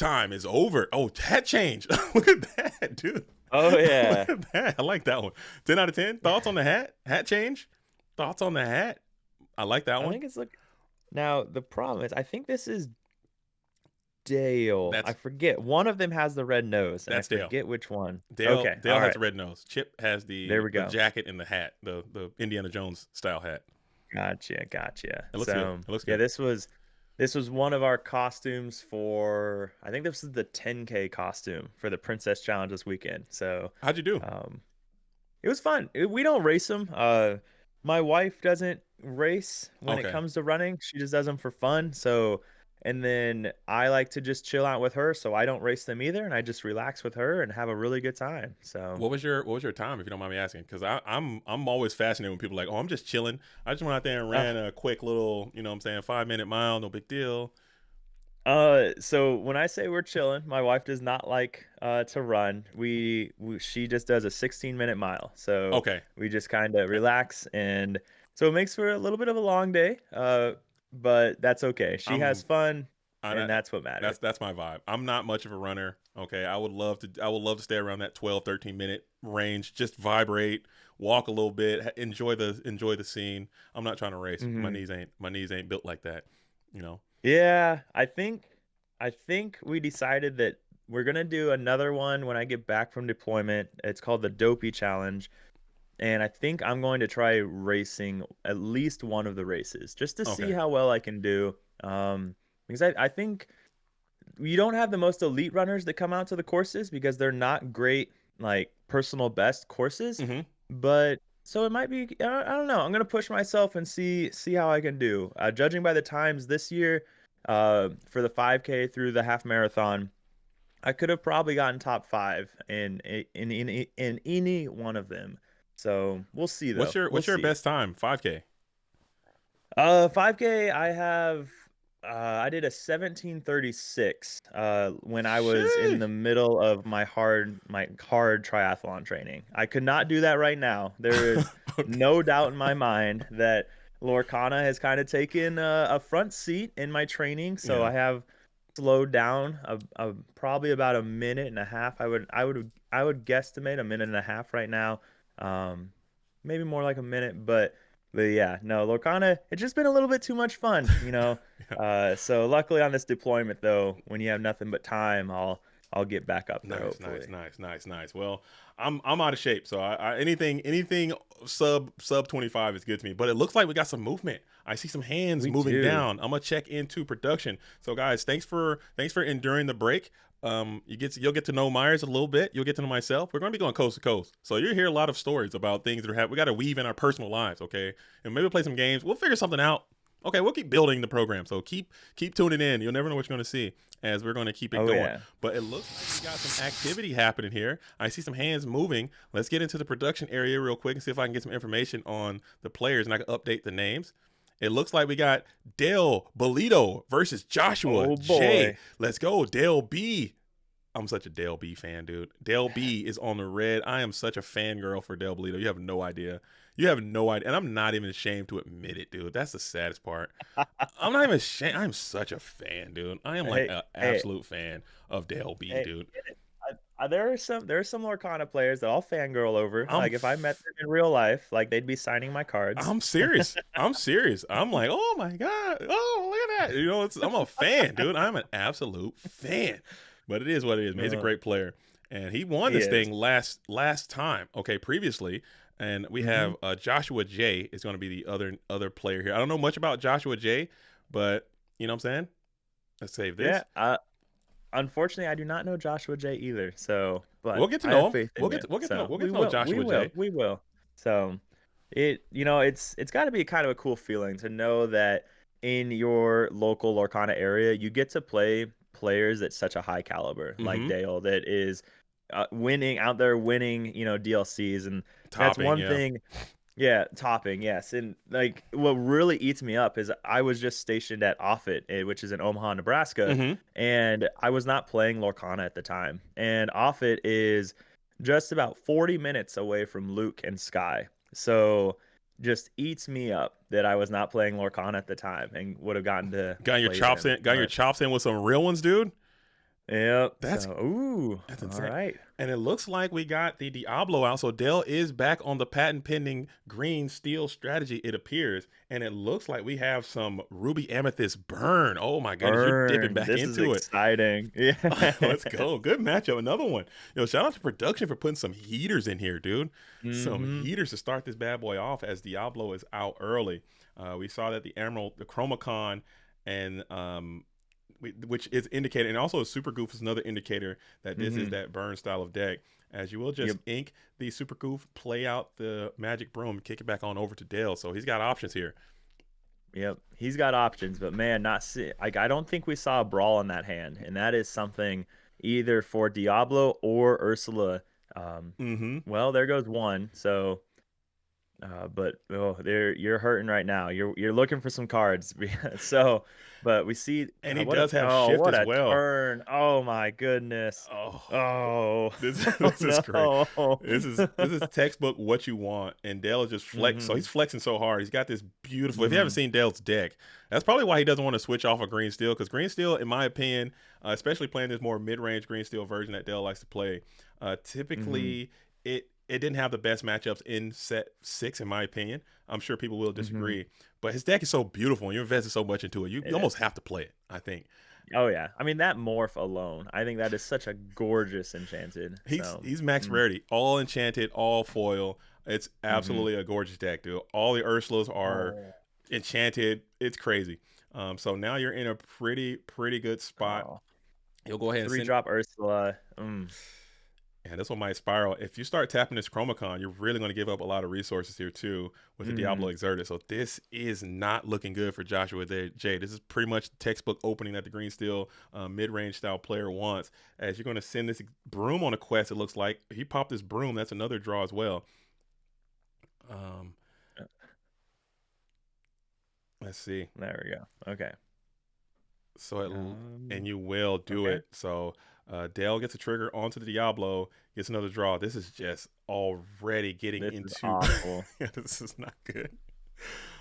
time is over. Oh, hat change. Look at that, dude. Oh Look yeah. at that. I like that one. 10 out of 10. Thoughts on the hat? Hat change? Thoughts on the hat? I like that I one. think it's like now the problem is I think this is Dale. I That's forget. One of them has the red nose, and I that's Dale. forget which one. Dale Okay, Dale all has the right. red nose. Chip has There the we the go. jacket and the hat, the Indiana Jones style hat. Gotcha, gotcha. It looks good. So It looks yeah, good. this was one of our costumes for I think this is the 10K costume for the Princess Challenge this weekend. So How'd you do? um it was fun. We don't race them. My wife doesn't race when it Okay. comes to running. She just does them for fun. So, and then I like to just chill out with her. So I don't race them either, and I just relax with her and have a really good time. So, What was your time if you don't mind me asking? Because I'm always fascinated when people are like, oh, I'm just chilling. I just went out there and uh, ran a quick little, you know what I'm saying, 5 minute mile, no big deal. so when I say we're chilling, my wife does not like to run. She just does a 16-minute mile. So Okay. we just kind of relax, and so it makes for a little bit of a long day. But that's okay. She has I'm fun, and I, that's what matters. that's my vibe. I'm not much of a runner. Okay. I would love to stay around that 12, 13 minute range. Just vibrate, walk a little bit, enjoy the scene. I'm not trying to race. Hmm. My knees ain't built like that. You know. Yeah, I think we decided that we're gonna do another one when I get back from deployment. It's called the Dopey Challenge, and I think I'm going to try racing at least one of the races just to see Okay. how well I can do. Because I think you don't have the most elite runners that come out to the courses because they're not great like personal best courses, Mm-hmm. but so it might be I don't know. I'm gonna push myself and see how I can do. Judging by the times this year, for the 5K through the half marathon, I could have probably gotten top five in any one of them. So we'll see though. We'll What's your see. best time? 5K. 5K, I did a 17:36 when I was in the Sheesh. middle of my hard triathlon training. I could not do that right now. There is Okay. no doubt in my mind that Lorcana has kind of taken a front seat in my training, so Yeah. I have slowed down probably about a minute and a half. I would guesstimate a minute and a half right now. Um, Maybe more like a minute, but yeah, no, Lorcana, it's just been a little bit too much fun. Yeah. So luckily on this deployment though, when you have nothing but time, I'll get back up there Nice, nice, hopefully. nice, nice, nice. Well, I'm out of shape, so I anything sub 25 is good to me. But it looks like we got some movement. I see some hands We moving do. down. I'm gonna check into production. So guys, thanks for enduring the break. You'll get to know Myers a little bit. You'll get to know myself. We're gonna be going coast to coast, so you'll hear a lot of stories about things that are happening. We got to weave in our personal lives, okay? And maybe play some games. We'll figure something out. Okay, we'll keep building the program. So keep tuning in. You'll never know what you're going to see as we're going to keep it Oh going. yeah. But it looks like we got some activity happening here. I see some hands moving. Let's get into the production area real quick and see if I can get some information on the players and I can update the names. It looks like we got Dale Bolito versus Joshua Oh J. boy. Let's go, Dale B. I'm such a Dale B fan, dude. Dale B is on the red. I am such a fangirl for Dale Bolito. You have no idea. You have no idea. And I'm not even ashamed to admit it, dude. That's the saddest part. I'm not even ashamed. I'm such a fan, dude. I am like Hey, an hey, absolute fan of Dale B, hey. dude. There are some Lorcana players that I'll fangirl over. I'm Like if I met them in real life, like they'd be signing my cards. I'm serious. I'm serious. I'm like, oh my god, oh look at that. You know, I'm a fan, dude. I'm an absolute fan. But it is what it is, man. He's a Uh, great player, and he won he this is. thing last time. Okay, previously, and we Hmm. have Joshua J is going to be the other player here. I don't know much about Joshua J, but you know what I'm saying. Let's save Yeah. this. Unfortunately, I do not know Joshua J either. So, We'll but get to I know have him. faith in you. So We'll get we to know will. We Joshua will. J. We will. So it's got to be kind of a cool feeling to know that in your local Lorcana area, you get to play players at such a high caliber, like Mm-hmm. Dale, that is winning out there, winning, DLCs, and that's Topping, one yeah. thing. Yeah, topping, yes. And like what really eats me up is I was just stationed at Offutt, which is in Omaha, Nebraska, Mm-hmm. and I was not playing Lorcana at the time. And Offutt is just about 40 minutes away from Luke and Sky. So just eats me up that I was not playing Lorcana at the time and would have gotten to Got your play chops them. in. Got your But chops in with some real ones, dude. Yep. That's So, ooh, that's all insane. right. And it looks like we got the Diablo out. So Dell is back on the patent pending green steel strategy, it appears. And it looks like we have some Ruby Amethyst burn. Oh my goodness, you're dipping Burn. back This is into it. exciting. Let's Yes. go. Good matchup. Another one. Yo, shout out to production for putting some heaters in here, dude. Some Mm-hmm. heaters to start this bad boy off as Diablo is out early. We saw that the Emerald, the Chromacon, and which is indicated, and also a Super Goof is another indicator that this is Mm-hmm. that burn style of deck. As you will just Yep. ink the Super Goof, play out the Magic Broom, kick it back on over to Dale. So he's got options here. Yep. He's got options, but man, not see like I don't think we saw a brawl in that hand, and that is something either for Diablo or Ursula. Mm-hmm. Well, there goes one. So but oh, you're hurting right now. You're looking for some cards. So, but we see And he what a does have shift what as a well. turn. Oh my goodness. Oh, Oh, this oh this is great. no. This is textbook what you want, and Dale is just flex. So Mhm. he's flexing so hard. He's got this beautiful. If you haven't Mhm. seen Dale's deck, that's probably why he doesn't want to switch off of Green Steel, because Green Steel, in my opinion, especially playing this more mid-range Green Steel version that Dale likes to play, Mhm. typically it didn't have the best matchups in set six, in my opinion. I'm sure people will Mhm. disagree, but his deck is so beautiful, and you invested so much into it. You It almost is. have to play it, I think. Oh yeah. I mean that morph alone. I think that is such a gorgeous enchanted. So, He's max mm. rarity, all enchanted, all foil. It's Mhm. absolutely a gorgeous deck, dude. All the Ursulas are Oh. enchanted. It's crazy. So now you're in a pretty good spot. Oh. You'll go ahead and Three send. drop Ursula. Mm. Yeah, this one might spiral. If you start tapping this Chromacon, you're really going to give up a lot of resources here too with the Diablo Mhm. Exerted. So this is not looking good for Joshua J. This is pretty much the textbook opening that the Green Steel mid-range style player wants. As you're going to send this broom on a quest, it looks like he popped this broom. That's another draw as well. Um, let's see. There we go. Okay. So and Um, you will do okay. it. So Dale gets a trigger onto the Diablo, gets another draw. This is just already getting This is into. awful. This is not good.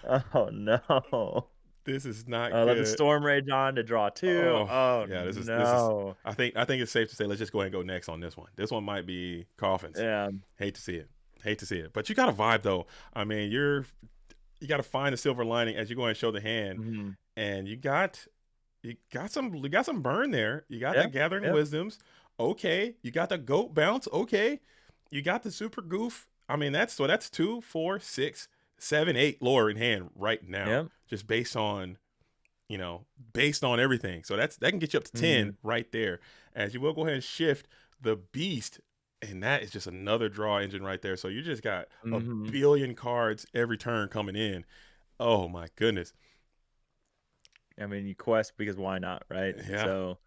Oh no. This is not Let the good. storm rage on to draw two. Oh Oh yeah, this is. no. I think it's safe to say let's just go ahead and go next on this one. This one might be coffins. Yeah. Hate to see it. Hate to see it. But you got a vibe though. I mean, you got to find the silver lining as you go ahead and show the hand, Mhm. and you got some burn there. You got Yeah. that gathering Yep. wisdoms. Okay. You got the goat bounce. Okay. You got the super goof. I mean, that's 2, 4, 6, 7, 8 lore in hand right now, Yep. just based on everything. So that can get you up to 10 Mhm. right there. As you will go ahead and shift the beast, and that is just another draw engine right there. So you just got a Mhm. billion cards every turn coming in. Oh my goodness. I mean, you quest because why not, right? Yeah. So,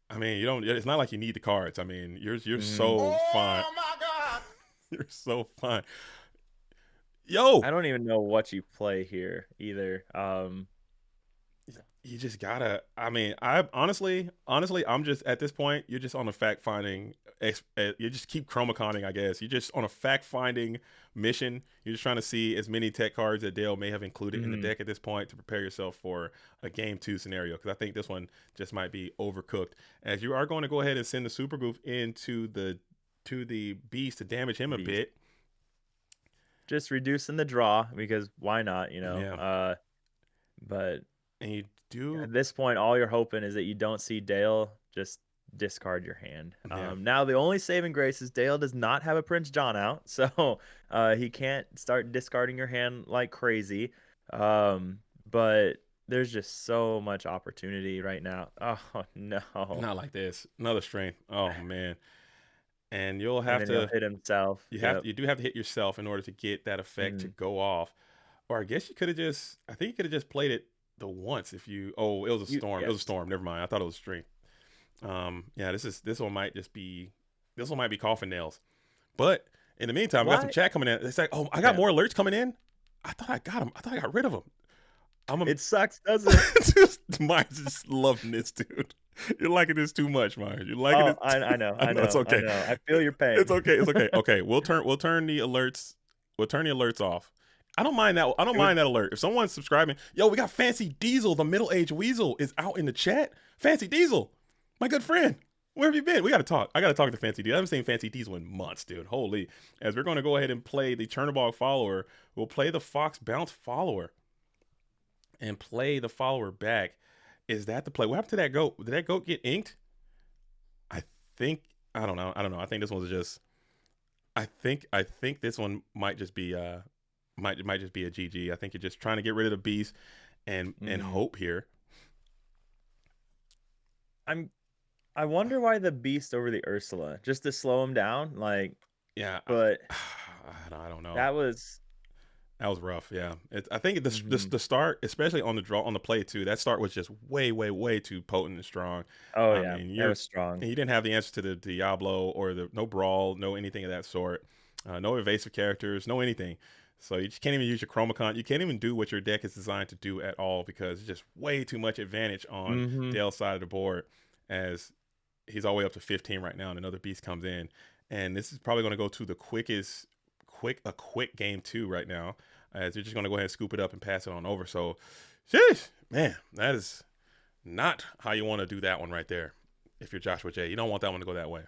I mean, you don't. It's not like you need the cards. I mean, you're mhm. so fine. Oh my God. You're so fine. Yo, I don't even know what you play here either. you just gotta. I mean, I honestly, I'm just at this point. You're just on a fact finding. You just keep chromaconing, I guess. You're just on a fact finding mission. You're just trying to see as many tech cards that Dale may have included in the Mhm. deck at this point to prepare yourself for a game 2 scenario. Because I think this one just might be overcooked. As you are going to go ahead and send the super goof into the beast to damage him a Beast. bit. Just reducing the draw because why not, Yeah, but and you do. at this point, all you're hoping is that you don't see Dale just discard your hand. Yeah, Now, the only saving grace is Dale does not have a Prince John out, so he can't start discarding your hand like crazy. But there's just so much opportunity right now. Oh no! not like this. Another strength. Oh man. And you'll And have then he'll to hit himself. Yep. you do have to hit yourself in order to get that effect to Mm. go off. Or I guess you could have just I think you could have just played it the once if you oh it was a You storm. It was a yes. storm. Never mind. I thought it was strength. Yeah, this one might be coffin nails. But in the meantime, we got some Why? chat coming in. It's like, oh, I got Yeah. more alerts coming in. I thought I got them. I thought I got rid of them. I'm a It sucks, doesn't it? Myers just loving this, dude. You're liking this too much, Myers. You're liking Oh, it. I know, I I know it's know, I okay. know. I feel your pain. It's okay. It's okay. Okay, we'll turn the alerts. We'll turn the alerts off. I don't mind that. I don't It would mind that alert. If someone's subscribing, yo, we got Fancy Diesel, the middle-aged weasel, is out in the chat. Fancy Diesel, My good friend. Where have you been? We got to talk. I got to talk to Fancy D. I haven't seen Fancy Diesel in months, dude. Holy. As we're going to go ahead and play the Chernobog follower, we'll play the Fox Bounce follower and play the follower back. Is that the play? What happened to that goat? Did that goat get inked? I think, I don't know. I don't know. I think this one's just, I think this one might just be, might just be a GG. I think you're just trying to get rid of the beast and hope here. I wonder why the beast over the Ursula, just to slow him down, like. Yeah, But I don't know. that was That was rough. Yeah, I think mhm. the start, especially on the draw on the play too. That start was just way too potent and strong. Oh I yeah, mean, that was strong. you didn't have the answer to the Diablo or the no brawl, no anything of that sort. No evasive characters, no anything. So you just can't even use your Chromacon. You can't even do what your deck is designed to do at all because it's just way too much advantage on Hmm. Dale's side of the board. As he's all the way up to 15 right now, and another beast comes in, and this is probably going to go to the quick game two right now, as you're just going to go ahead and scoop it up and pass it on over. So, sheesh, man, that is not how you want to do that one right there. If you're Joshua J, you don't want that one to go that way.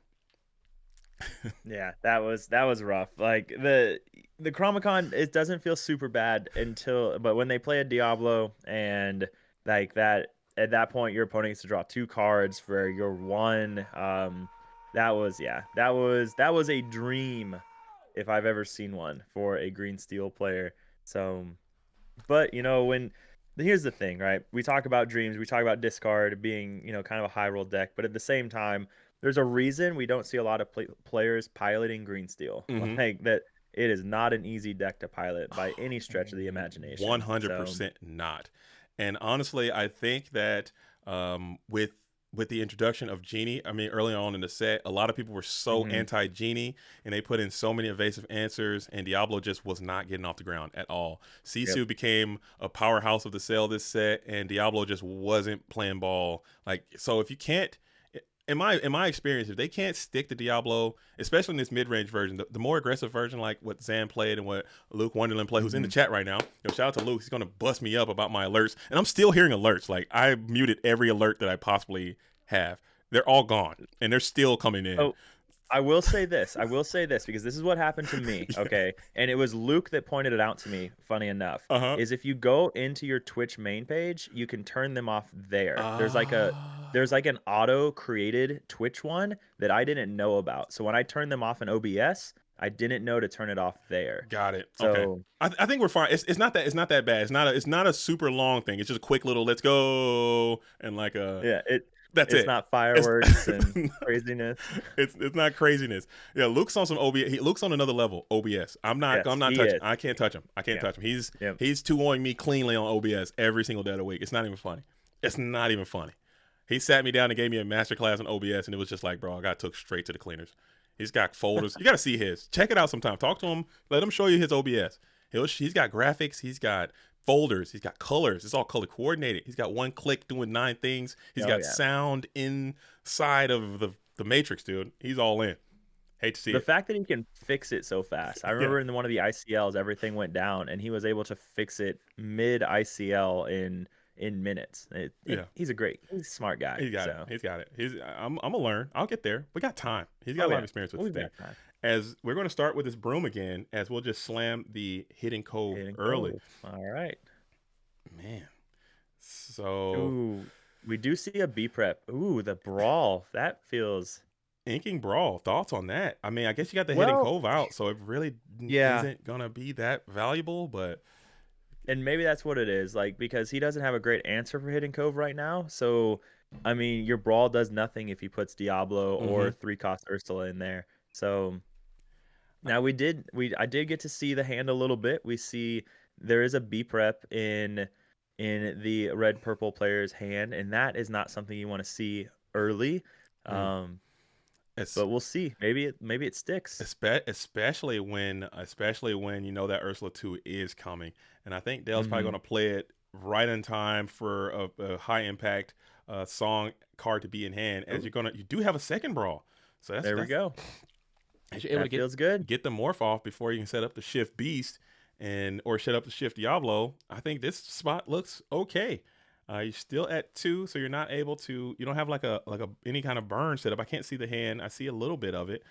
Yeah, that was rough. Like the Chromacon, it doesn't feel super bad but when they play a Diablo and like that, at that point your opponent gets to draw 2 cards for your one. That was a dream if I've ever seen one for a green steel player. So, but here's the thing, right? We talk about dreams, we talk about discard being, kind of a high roll deck, but at the same time, there's a reason we don't see a lot of players piloting green steel. Mm-hmm. Like that, it is not an easy deck to pilot by any stretch of the imagination. So, 100% not. And honestly, I think that with the introduction of Genie, I mean, early on in the set, a lot of people were so mhm. anti Genie, and they put in so many evasive answers, and Diablo just was not getting off the ground at all. Yep. Sisu became a powerhouse of the cell this set, and Diablo just wasn't playing ball. Like, so if you can't, in my experience, if they can't stick to Diablo, especially in this mid range version, the more aggressive version, like what Zan played and what Luke Wonderland played, who's in the Mhm. chat right now. Shout out to Luke. He's gonna bust me up about my alerts, and I'm still hearing alerts. Like I muted every alert that I possibly have. They're all gone, and they're still coming in. Oh, I will say this. I will say this because this is what happened to me. Yeah. Okay. And it was Luke that pointed it out to me, funny enough, Uh huh. is if you go into your Twitch main page, you can turn them off there. There's Ah, like an auto created Twitch one that I didn't know about. So when I turned them off in OBS, I didn't know to turn it off there. got it. Okay. So I think we're fine. It's not that bad. It's not a super long thing. It's just a quick little let's go and like a yeah, that's it's it. not It's fireworks and craziness. it's not craziness. Yeah, Luke's on some OBS. Luke's on another level. OBS. I'm Yes, not he touching. is. I can't touch him. I can't Yeah. touch him. Yeah. He's 2-0ing me cleanly on OBS every single day of the week. It's not even funny. It's not even funny. He sat me down and gave me a master class on OBS, and it was just like, bro, I got took straight to the cleaners. He's got folders. You got to see his. Check it out sometime. Talk to him. Let him show you his OBS. He's got graphics. He's got folders. He's got colors. It's all color coordinated. He's got one click doing 9 things. He's Oh got yeah. sound inside of the matrix, dude. He's all in. Hate to see The it. fact that he can fix it so fast. I Yeah. remember in one of the ICLs, everything went down, and he was able to fix it mid ICL in minutes. Yeah. He's a smart guy. He's got it. So He's got it. I'm gonna learn. I'll get there. We got time. He's got a oh lot of yeah, experience with we've the thing. got time. As we're going to start with this broom again, as we'll just slam the hidden cove Hidden early. Cove. All right. Man. So Ooh, we do see a B prep. Ooh, the brawl. That feels inking brawl. Thoughts on that? I mean, I guess you got the hidden well. cove out, so it really Yeah, isn't gonna be that valuable. But and maybe that's what it is. Like because he doesn't have a great answer for Hidden Cove right now. So I mean, your brawl does nothing if he puts Diablo or mhm. 3 cost Ursula in there. So now I did get to see the hand a little bit. We see there is a B prep in the red purple player's hand, and that is not something you want to see early. Mm. Um, It's but we'll see. Maybe it sticks. especially when you know that Ursula 2 is coming, and I think Dale's probably Hmm. gonna play it right in time for a high impact song card to be in hand. As Ooh, you do have a second brawl, so there we that's go. as you're able to That feels good. get the morph off before you can set up the shift beast or set up the shift Diablo. I think this spot looks okay. You're still at 2, so you're not able to. You don't have like a any kind of burn setup. I can't see the hand. I see a little bit of it.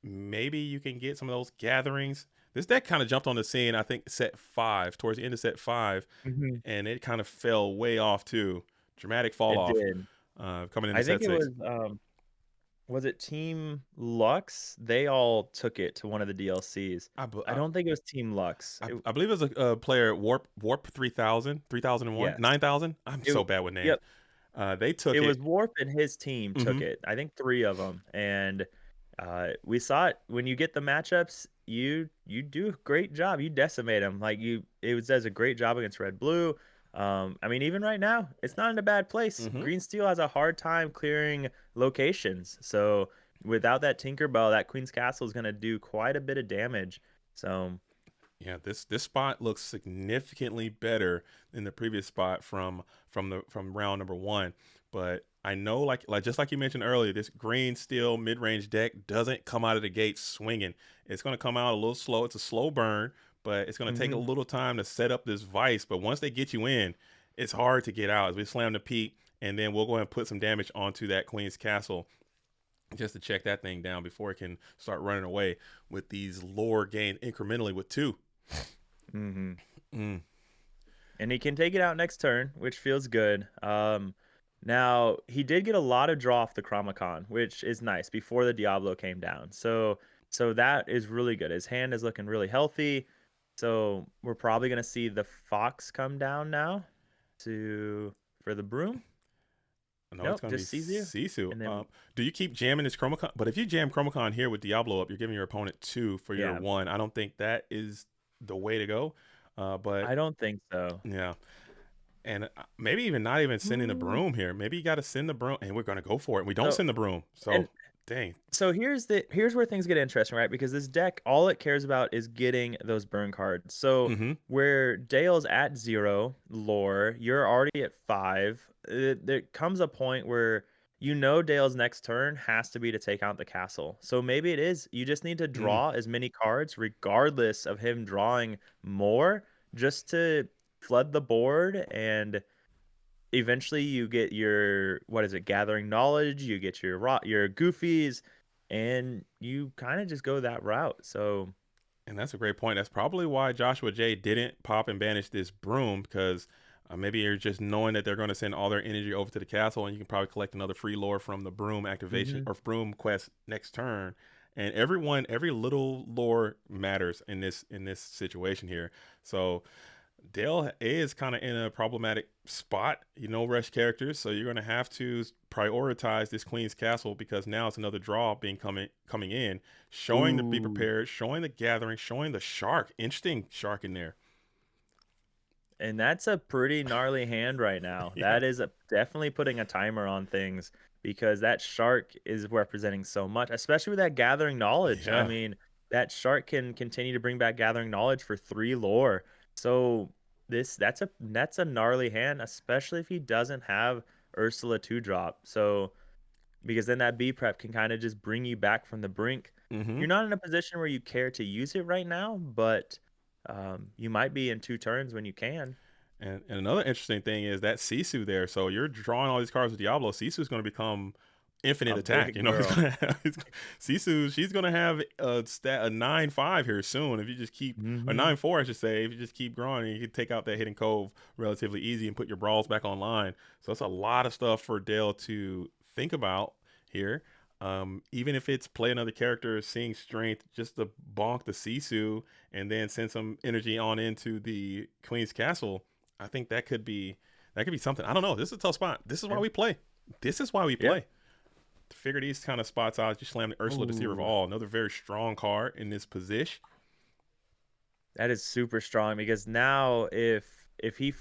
Maybe you can get some of those gatherings. This deck kind of jumped on the scene. I think set 5, towards the end of set 5, Hmm. and it kind of fell way off too. Dramatic fall It off did. coming into I think set it 6. was it Team Lux? They all took it to one of the DLCs. I, be- I don't think it was Team Lux. I believe it was a player Warp 3000, 3001, Yes. 9000. I'm It so bad with names. Yep. They It took was it. Warp and his team Hmm. took it. I think 3 of them, and we saw it when you get the matchups. You do a great job. You decimate them. Like it was does a great job against Red Blue. I mean, even right now, it's not in a bad place. Hmm. Green Steel has a hard time clearing locations. So without that Tinkerbell, that Queen's Castle is going to do quite a bit of damage. So Yeah, this spot looks significantly better than the previous spot from round number 1. But I know, like just like you mentioned earlier, this green steel mid range deck doesn't come out of the gate swinging. It's going to come out a little slow. It's a slow burn, but it's going to take a mhm. little time to set up this vice. But once they get you in, it's hard to get out. As we slam the peak, and then we'll go ahead and put some damage onto that Queen's Castle just to check that thing down before it can start running away with these lore gained incrementally with 2. Mhm. Mm. And he can take it out next turn, which feels good. Now he did get a lot of draw off the Chromacon, which is nice before the Diablo came down. So that is really good. His hand is looking really healthy. So we're probably gonna see the Fox come down now to for the broom. No, it's Nope, going to be just Sisu. Sisu. And then Do you keep jamming this Chromacon? But if you jam Chromacon here with Diablo up, you're giving your opponent 2 for your yeah, 1. I don't think that is the way to go. But I don't think so. yeah, and maybe even not even sending the Ooh. broom here. Maybe you got to send the broom, and we're going to go for it. We don't So send the broom. and So, dang. So here's where things get interesting, right? Because this deck, all it cares about is getting those burn cards. So Mm-hmm. where Dale's at 0 lore, you're already at 5. There comes a point where you know Dale's next turn has to be to take out the castle. So maybe it is you just need to Mm. draw as many cards, regardless of him drawing more, just to flood the board, and eventually you get your, what is it, gathering knowledge, you get your goofies, and you kind of just go that route. So And that's a great point. That's probably why Joshua J didn't pop and banish this broom because maybe you're just knowing that they're going to send all their energy over to the castle, and you can probably collect another free lore from the broom activation mhm. or broom quest next turn. And every little lore matters in this situation here. So Dale is kind of in a problematic spot. Rush characters, so you're going to have to prioritize this Queen's Castle because now it's another draw being coming in, showing to be Ooh, prepared, showing the gathering, showing the shark. Interesting shark in there. and that's a pretty gnarly hand right now. Yeah, That is definitely putting a timer on things, because that shark is representing so much, especially with that gathering knowledge. I yeah, mean, that shark can continue to bring back gathering knowledge for 3 lore. So that's a gnarly hand, especially if he doesn't have Ursula 2 drop. So because then that B prep can kind of just bring you back from the brink. mm-hmm. You're not in a position where you care to use it right now, but you might be in 2 turns when you can. And another interesting thing is that Sisu there. So you're drawing all these cards with Diablo. Sisu is going to become infinite A attack. big He's girl. gonna have, Sisu. She's going to have a 9-5 here soon. If you just keep a Hmm. 9-4, I should say. If you just keep growing, you can take out that hidden cove relatively easy and put your brawls back online. So that's a lot of stuff for Dale to think about here. Even if it's play another character, seeing strength, just to bonk the Sisu and then send some energy on into the Queen's Castle. I think that could be something. I don't know. This is a tough spot. This is why Yeah. we play. This is why we Yeah. play. To figure these kind of spots out, you slam the Ursula Deceiver of Ooh, All, another very strong card in this position. that is super strong, because now if he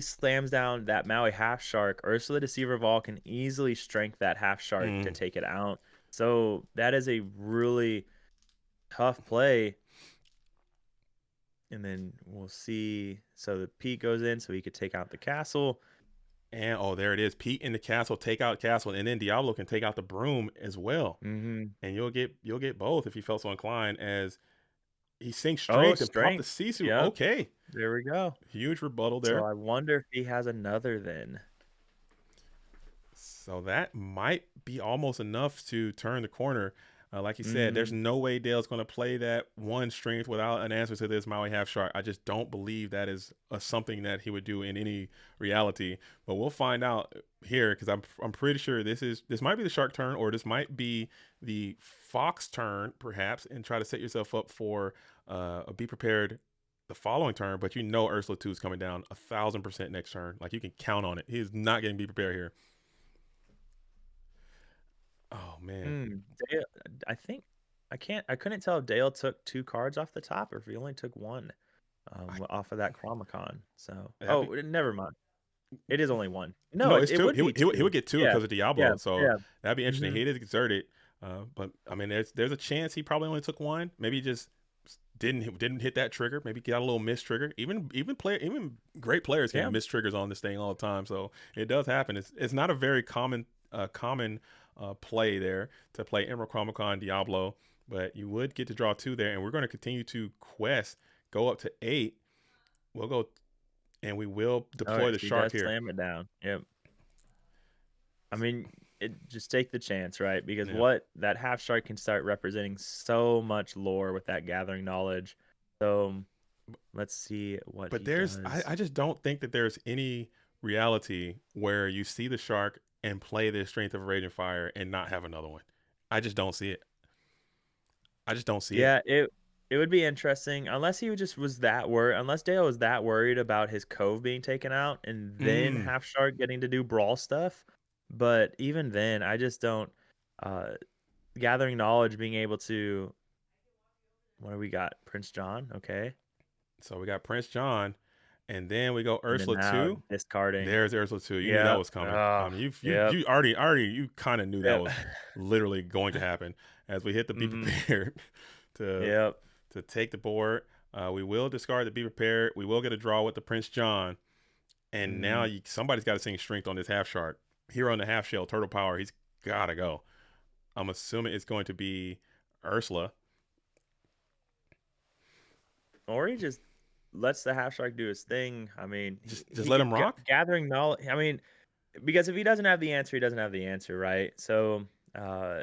slams down that Maui half shark, Ursula Deceiver of All can easily strength that half shark to Mm. take it out. So that is a really tough play. And then we'll see. So the Pete goes in, so he could take out the castle. And there it is. Pete in the castle, take out castle, and then Diablo can take out the broom as well. Hmm. And you'll get both if you felt so inclined. As he sinks Oh, strength and pop the strength. Sisu. Yep. Okay. There we go. Huge rebuttal So there. I wonder if he has another then. So that might be almost enough to turn the corner. Like you said, there's Mm, no way Dale's going to play that one strength without an answer to this Maui half shark. I just don't believe that is something that he would do in any reality. But we'll find out here because I'm pretty sure this might be the shark turn, or this might be the fox turn perhaps, and try to set yourself up for a be prepared the following turn. But you know Ursula 2 is coming down 1,000% next turn. Like you can count on it. He is not getting be prepared here. Oh man, Dale, I think I couldn't tell if Dale took 2 cards off the top or if he only took one I, off of that Chromicon. So, that'd be never mind. It is only one. No, no, it, it's it two. would be He would two. get two Yeah, because of yeah, Diablo. So yeah. that'd be interesting. hmm He did exert it, but I mean, there's a chance he probably only took one. Maybe he just didn't hit that trigger. Maybe got a little miss trigger. Even great players Yeah. can miss triggers on this thing all the time. So it does happen. It's not a very common play there to play Emerald Chromicon Diablo, but you would get to draw two there, and we're going to continue to quest, go up to 8. We'll go and we will Oh, deploy yes, the he shark does here. slam it down. Yep. I mean, just take the chance, right? Because Yeah. what that half shark can start representing so much lore with that gathering knowledge. So let's see what But he there's does. I just don't think that there's any reality where you see the shark and play the strength of rage and fire and not have another one. I just don't see it. I just don't see it. Yeah, it would be interesting unless he just was that worried. Unless Dale was that worried about his cove being taken out and then Mm. half shark getting to do brawl stuff. But even then, I just don't. Uh, gathering knowledge, being able to. What do we got? Prince John. Okay. So we got Prince John, and then we go And then Ursula now 2. discarding. There's Ursula 2. You knew that Yep. was coming. Oh, yep. You you kind of knew that Yep. was literally going to happen as we hit the be hmm prepared to Yep. take the board. We will discard the be prepared. We will get a draw with the Prince John. And now hmm somebody's got to sing strength on this half shark. Here on the half shell, turtle power, he's got to go. I'm assuming it's going to be Ursula. Or he just lets the half shark do his thing. I mean, Just he let him could rock. gathering knowledge. I mean, because if he doesn't have the answer, he doesn't have the answer, right? So, uh,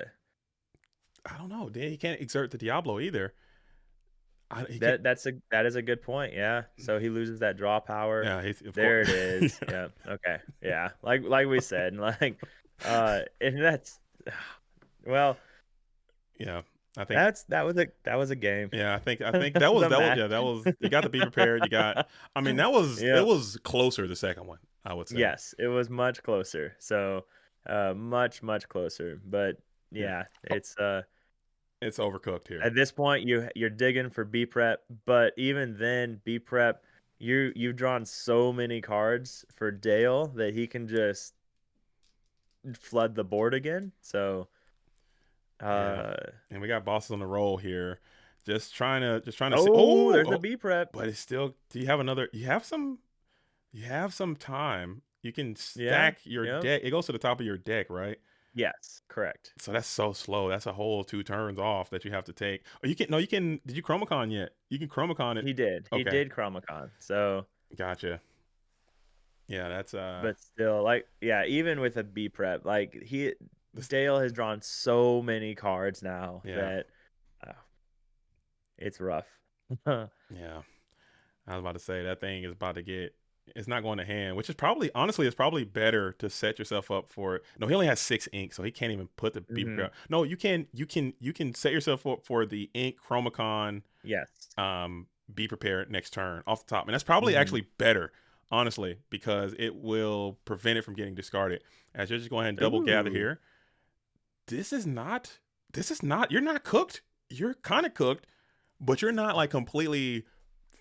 I don't know. Then he can't exert the Diablo either. He can't. that is a good point. Yeah. So he loses that draw power. Yeah, he's of There course. it is. Yeah. Okay. Yeah. Like we said, and that's well, Yeah, I think. that was a game. Yeah, I think That was a that was match. yeah that was. You got to be prepared. You got. I mean, it Yeah. was closer the second one. I would say. Yes, it was much closer. So, much closer. But Yeah. yeah, Oh, it's it's overcooked here. at this point you're digging for B prep, but even then B prep, you've drawn so many cards for Dale that he can just flood the board again. So, Yeah, uh, and we got bosses on the roll here. Just trying to see. oh, there's a B prep. But it's still. Do you have another? You have some time. You can Yeah. stack your Yep. deck. It goes to the top of your deck, right? Yes. Correct. So that's so slow. That's a whole 2 turns off that you have to take. Oh, you can no, you can. Did you Chromicon yet? You can Chromicon it. He did. He Okay, did Chromicon. So. gotcha. Yeah, that's But still, yeah, even with a B prep, this, Dale has drawn so many cards now yeah, that uh, it's rough. yeah. I was about to say that thing is about to get. It's not going to hand, which is probably honestly, it's probably better to set yourself up for it. No, he only has 6 ink, so he can't even put the be hmm prepared. No, you can set yourself up for the ink Chromicon Yes. be prepared next turn off the top. And that's probably hmm actually better, honestly, because it will prevent it from getting discarded. As you're just going ahead and double gather Ooh, here. This is not, you're not cooked. You're kind of cooked, but you're not like completely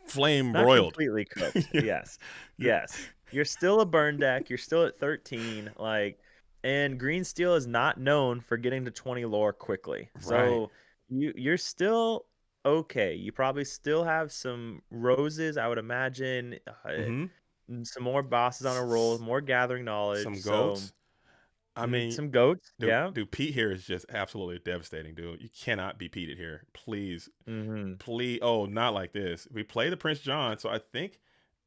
flame not broiled. completely cooked. you're, Yes. you're, Yes. You're still a burn deck. You're still at 13. And Green Steel is not known for getting to 20 lore quickly. right. So you're still okay. You probably still have some roses, I would imagine. Mm-hmm. Some more bosses on a roll, more gathering knowledge. Some So goats. I mean, Some goats. dude, Yeah. dude, Pete here is just absolutely devastating, dude. You cannot be Peted here. Please, Mm-hmm. please. Oh, not like this. We play the Prince John, so I think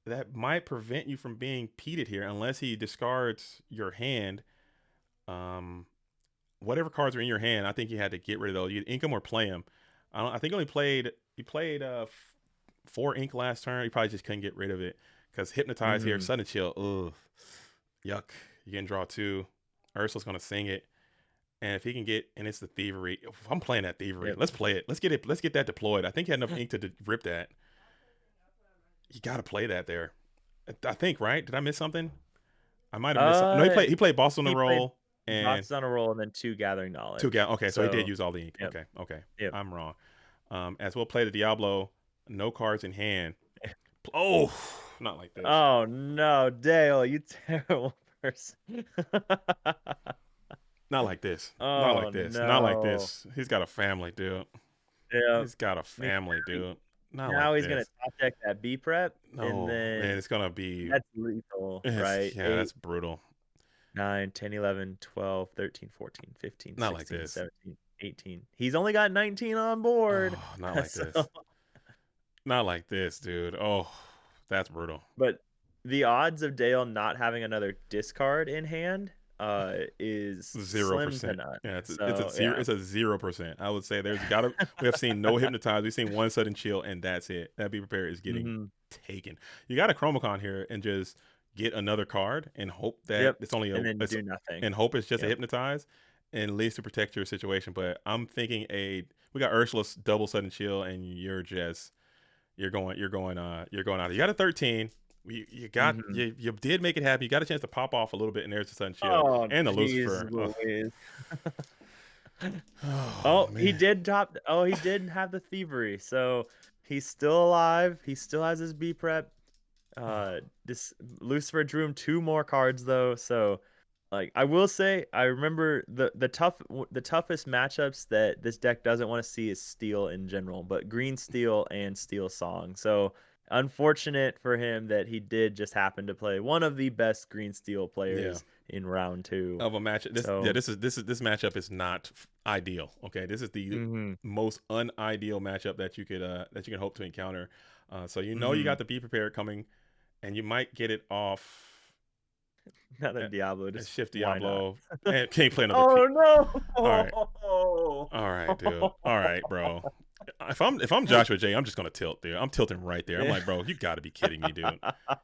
that might prevent you from being Peted here unless he discards your hand. Um, whatever cards are in your hand, I think you had to get rid of those. You ink them or play them. I think he played 4 ink last turn. He probably just couldn't get rid of it because hypnotize here, Mm-hmm. sudden chill. Ugh, yuck. You can draw 2. Ursula's gonna sing it, and if he can get, and it's the thievery. If I'm playing that thievery. Yep. Let's play it. Let's get it. Let's get that deployed. I think he had enough ink to rip that. You got to play that there. I think, right? Did I miss something? I might have missed something. No, Uh, he played Boston on he the played roll and Boxes on a Roll and then 2 Gathering 2 Knowledge. gal. Okay, so he did So, use all the ink. yep. Okay, okay. Yep. I'm wrong. As we'll play the Diablo, no cards in hand. Oh, not like this. Oh no, Dale, you terrible person. Not like this. Not Oh like this. Not like no. this. He's got a family, dude. Yeah. He's got a family, dude. Not Now like he's gonna this. top deck that B prep, and No, man, then it's gonna be. that's lethal, right? Yeah, 8, that's brutal. 9, 10, 11, 12, 13, 14, 15, Not like 16, this. 17, 18. He's only got 19 on board. Oh, not like So, this. Not like this, dude. Oh, that's brutal. but the odds of Dale not having another discard in hand is Zero slim to percent. none. Yeah, it's So a zero. yeah. It's a 0%. I would say there's gotta. We have seen no hypnotize. We've seen one sudden chill, and that's it. That be prepared is getting Hmm. taken. You got a Chromacon here, and just get another card, and hope that Yep. it's only a. And then It's, do nothing. and hope it's just a Yep. hypnotize, and at least to protect your situation. But I'm thinking we got Ursula's double sudden chill, and you're going out. You got a 13. Hmm. You did make it happen. You got a chance to pop off a little bit, and there's the Sun Shield Oh, and the jeez Lucifer. Louise. Oh Oh, he man. did top. Oh, he did have the thievery, so he's still alive. He still has his B prep. This Lucifer drew him 2 more cards though, so like I will say, I remember the toughest matchups that this deck doesn't want to see is steel in general, but green steel and steel song. So unfortunate for him that he did just happen to play one of the best green steel Yeah. players in round 2. Of a match. So This matchup is not ideal. Okay, this is the mhm, most unideal matchup that you can hope to encounter. So you mhm. got the be prepared coming, and you might get it off. Another uh, Diablo, just Shift why not? Diablo, and can't play another P. Oh All right, no! all right, dude. All right, bro. If I'm Joshua J, I'm just gonna tilt, dude. I'm tilting right there. I'm like, bro, you got to be kidding me, dude.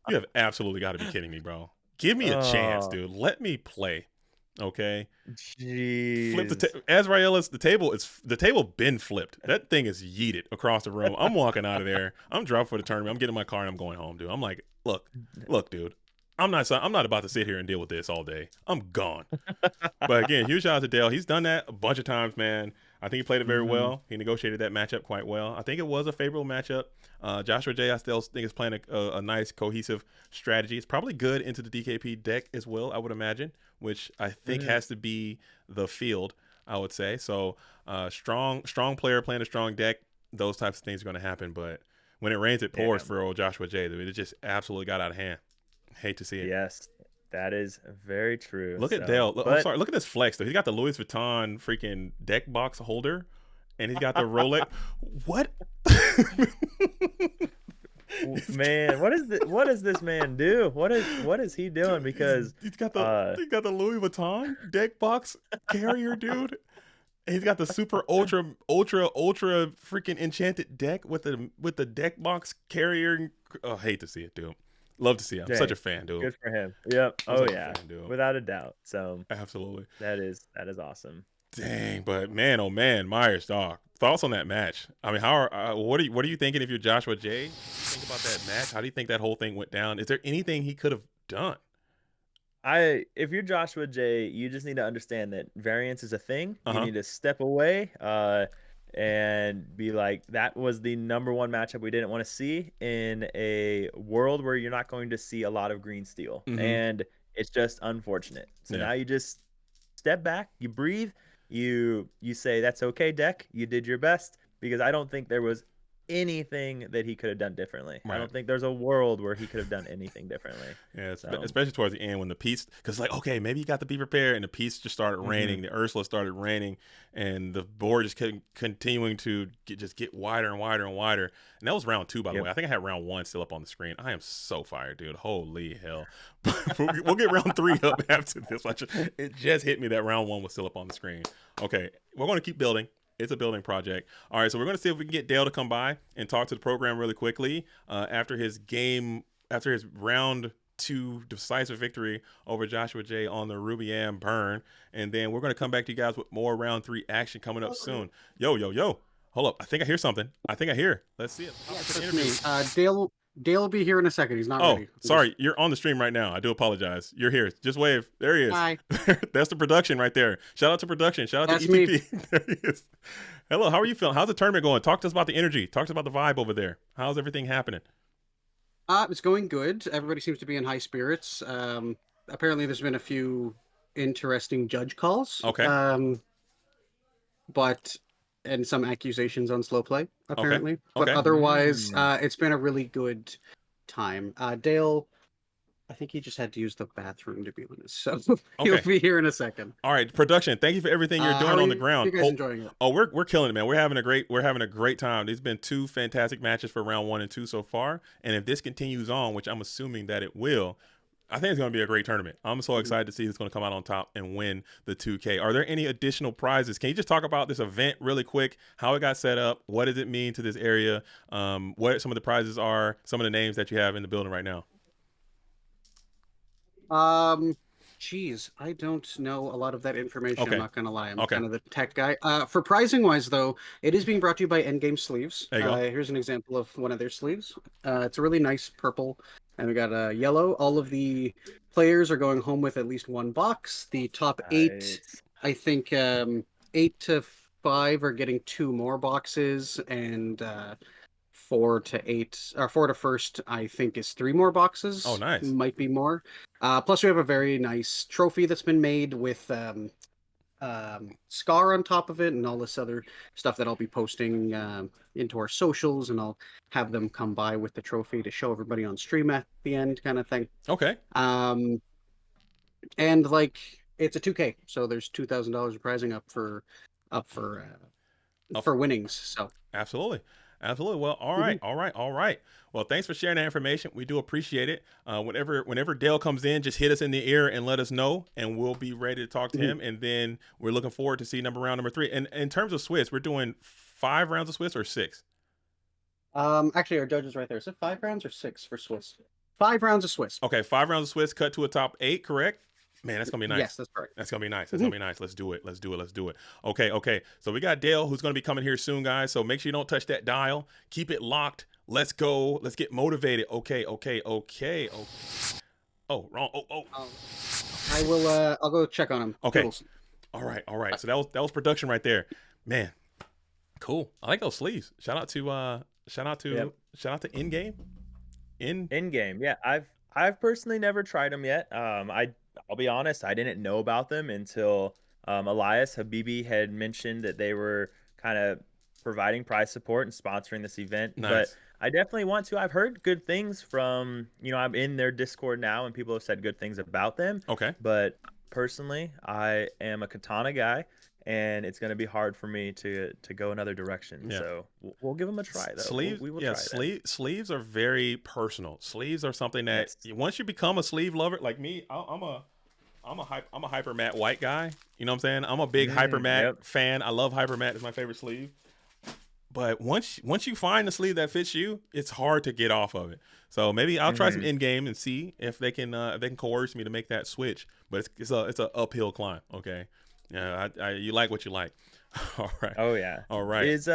You have absolutely got to be kidding me, bro. Give me a chance, Oh, dude. Let me play. Okay. Flip jeez. Azraelis. The table been flipped. That thing is yeeted across the room. I'm walking out of there. I'm dropping for the tournament. I'm getting my car and I'm going home, dude. I'm like, look, dude. I'm not about to sit here and deal with this all day. I'm gone. But again, huge shout out to Dale. He's done that a bunch of times, man. I think he played it very Mhm. well. He negotiated that matchup quite well. I think it was a favorable matchup. Joshua J, I still think is playing a nice cohesive strategy. It's probably good into the DKP deck as well, I would imagine, which I think Mhm. has to be the field, I would say. So strong player playing a strong deck. Those types of things are going to happen. But when it rains, it pours Yeah. for old Joshua J. It just absolutely got out of hand. Hate to see it. Yes, that is very true. Look at Dale. So, I'm but sorry. Look at this flex though. He's got the Louis Vuitton freaking deck box holder, and he's got the Rolex. What? man, what does this man do? What is he doing? Dude, Because uh he's got the Louis Vuitton deck box carrier, dude. And he's got the super ultra freaking enchanted deck with the deck box carrier. Oh, hate to see it, dude. Love to see it. I'm such dang, a fan, dude. good for him. Yep. I'm Oh such a yeah. fan, dude. Without a doubt. So Absolutely. that is awesome. Dang, but man, oh man, Myers, dog. Thoughts on that match? I mean, what are you thinking if you're Joshua J? Think about that match. How do you think that whole thing went down? Is there anything he could have done? If you're Joshua J, you just need to understand that variance is a thing. Uh You huh. need to step away, and be like, that was the number one matchup we didn't want to see in a world where you're not going to see a lot of green steel. Mm-hmm. And it's just unfortunate. So Yeah. now you just step back, you breathe, you say, that's okay, deck. You did your best, because I don't think there was anything that he could have done differently. I Right. don't think there's a world where he could have done anything differently. Yeah, So, especially towards the end when the piece, because like, okay, maybe you got to be prepared, and the piece just started raining. The Ursula started raining, and the board just kept continuing to get wider and wider and wider. And that was round 2, by the Yep. way. I think I had round 1 still up on the screen. I am so fired, dude. Holy hell! We'll get round 3 up after this. It just hit me that round 1 was still up on the screen. Okay, we're going to keep building. It's a building project. All right, so we're going to see if we can get Dale to come by and talk to the program really quickly after his round 2 decisive victory over Joshua J on the Ruby Ann burn. And then we're going to come back to you guys with more round 3 action coming up soon. Yo. Hold up. I think I hear something. Let's see it. Yes, that's me. Dale will be here in a second. He's not ready. Sorry. You're on the stream right now. I do apologize. You're here. Just wave. There he is. Hi. That's the production right there. Shout out to production. Shout out That's to EPP. There he is. Hello. How are you feeling? How's the tournament going? Talk to us about the energy. Talk to us about the vibe over there. How's everything happening? It's going good. Everybody seems to be in high spirits. Apparently, there's been a few interesting judge calls. Okay. And some accusations on slow play, apparently. Okay. But otherwise, it's been a really good time. Dale, I think he just had to use the bathroom, to be honest. So he'll be here in a second. All right, production. Thank you for everything you're doing on the ground. You guys enjoying it? Oh, we're killing it, man. We're having a great time. There's been 2 fantastic matches for round 1 and 2 so far, and if this continues on, which I'm assuming that it will, I think it's going to be a great tournament. I'm so excited to see who's going to come out on top and win the 2K. Are there any additional prizes? Can you just talk about this event really quick, how it got set up, what does it mean to this area, what some of the prizes are, some of the names that you have in the building right now? Geez, I don't know a lot of that information. Okay. I'm not gonna lie. I'm Okay. kind of the tech guy. For pricing wise, though, it is being brought to you by Endgame Sleeves. There you go. Here's an example of one of their sleeves. It's a really nice purple, and we got yellow. All of the players are going home with at least 1 box. The top 8, Nice. I think, 8 to 5 are getting 2 more boxes, and 4 to 8 or 4 to first, I think, is 3 more boxes. Oh, nice. Might be more. Plus, we have a very nice trophy that's been made with Scar on top of it and all this other stuff that I'll be posting into our socials, and I'll have them come by with the trophy to show everybody on stream at the end, kind of thing. Okay. And like it's a 2K, so there's $2,000 of prizing up for winnings. So Absolutely. Well, all right. Well, thanks for sharing that information. We do appreciate it. Whenever Dale comes in, just hit us in the ear and let us know, and we'll be ready to talk to him. And then we're looking forward to see round number 3. And in terms of Swiss, we're doing 5 rounds of Swiss or 6? Actually, our judge is right there. Is it 5 rounds or 6 for Swiss? 5 rounds of Swiss. Okay, 5 rounds of Swiss, cut to a top 8, correct? Man, that's gonna be nice. Yes, that's correct. That's gonna be nice. Gonna be nice. Let's do it. Okay. So we got Dale, who's gonna be coming here soon, guys. So make sure you don't touch that dial. Keep it locked. Let's go. Let's get motivated. Okay. Oh, wrong. Oh. I will. I'll go check on him. Okay. Toodles. All right. So that was production right there, man. Cool. I like those sleeves. Shout out to In-Game. In-game, yeah. I've personally never tried them yet. I'll be honest, I didn't know about them until Elias Habibi had mentioned that they were kind of providing prize support and sponsoring this event. Nice. But I definitely want to. I've heard good things from, I'm in their Discord now, and people have said good things about them. Okay. But personally, I am a katana guy, and it's going to be hard for me to go another direction. Yeah. So we'll give them a try, though. Sleeves, we will try that. Sleeves are very personal. Sleeves are something that once you become a sleeve lover, like me, I'm a hyper matte white guy. You know what I'm saying? I'm a big hyper matte fan. I love hyper matte. It's my favorite sleeve. But once you find the sleeve that fits you, it's hard to get off of it. So maybe I'll try some in-game and see if they can coerce me to make that switch. But it's an uphill climb. Okay. Yeah, you like what you like. All right. Oh yeah. All right. Is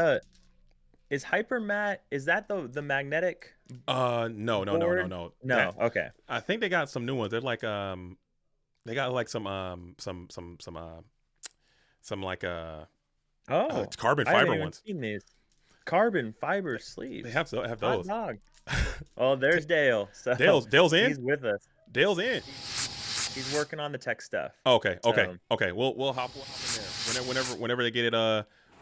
hyper matte? Is that the magnetic? No. No. Okay. I think they got some new ones. They're like they got like some like carbon fiber ones. Seen these carbon fiber sleeves. They have those. Dog. Oh, there's Dale. So Dale's in. He's with us. Dale's in. He's working on the tech stuff. Okay. We'll hop in there whenever they get it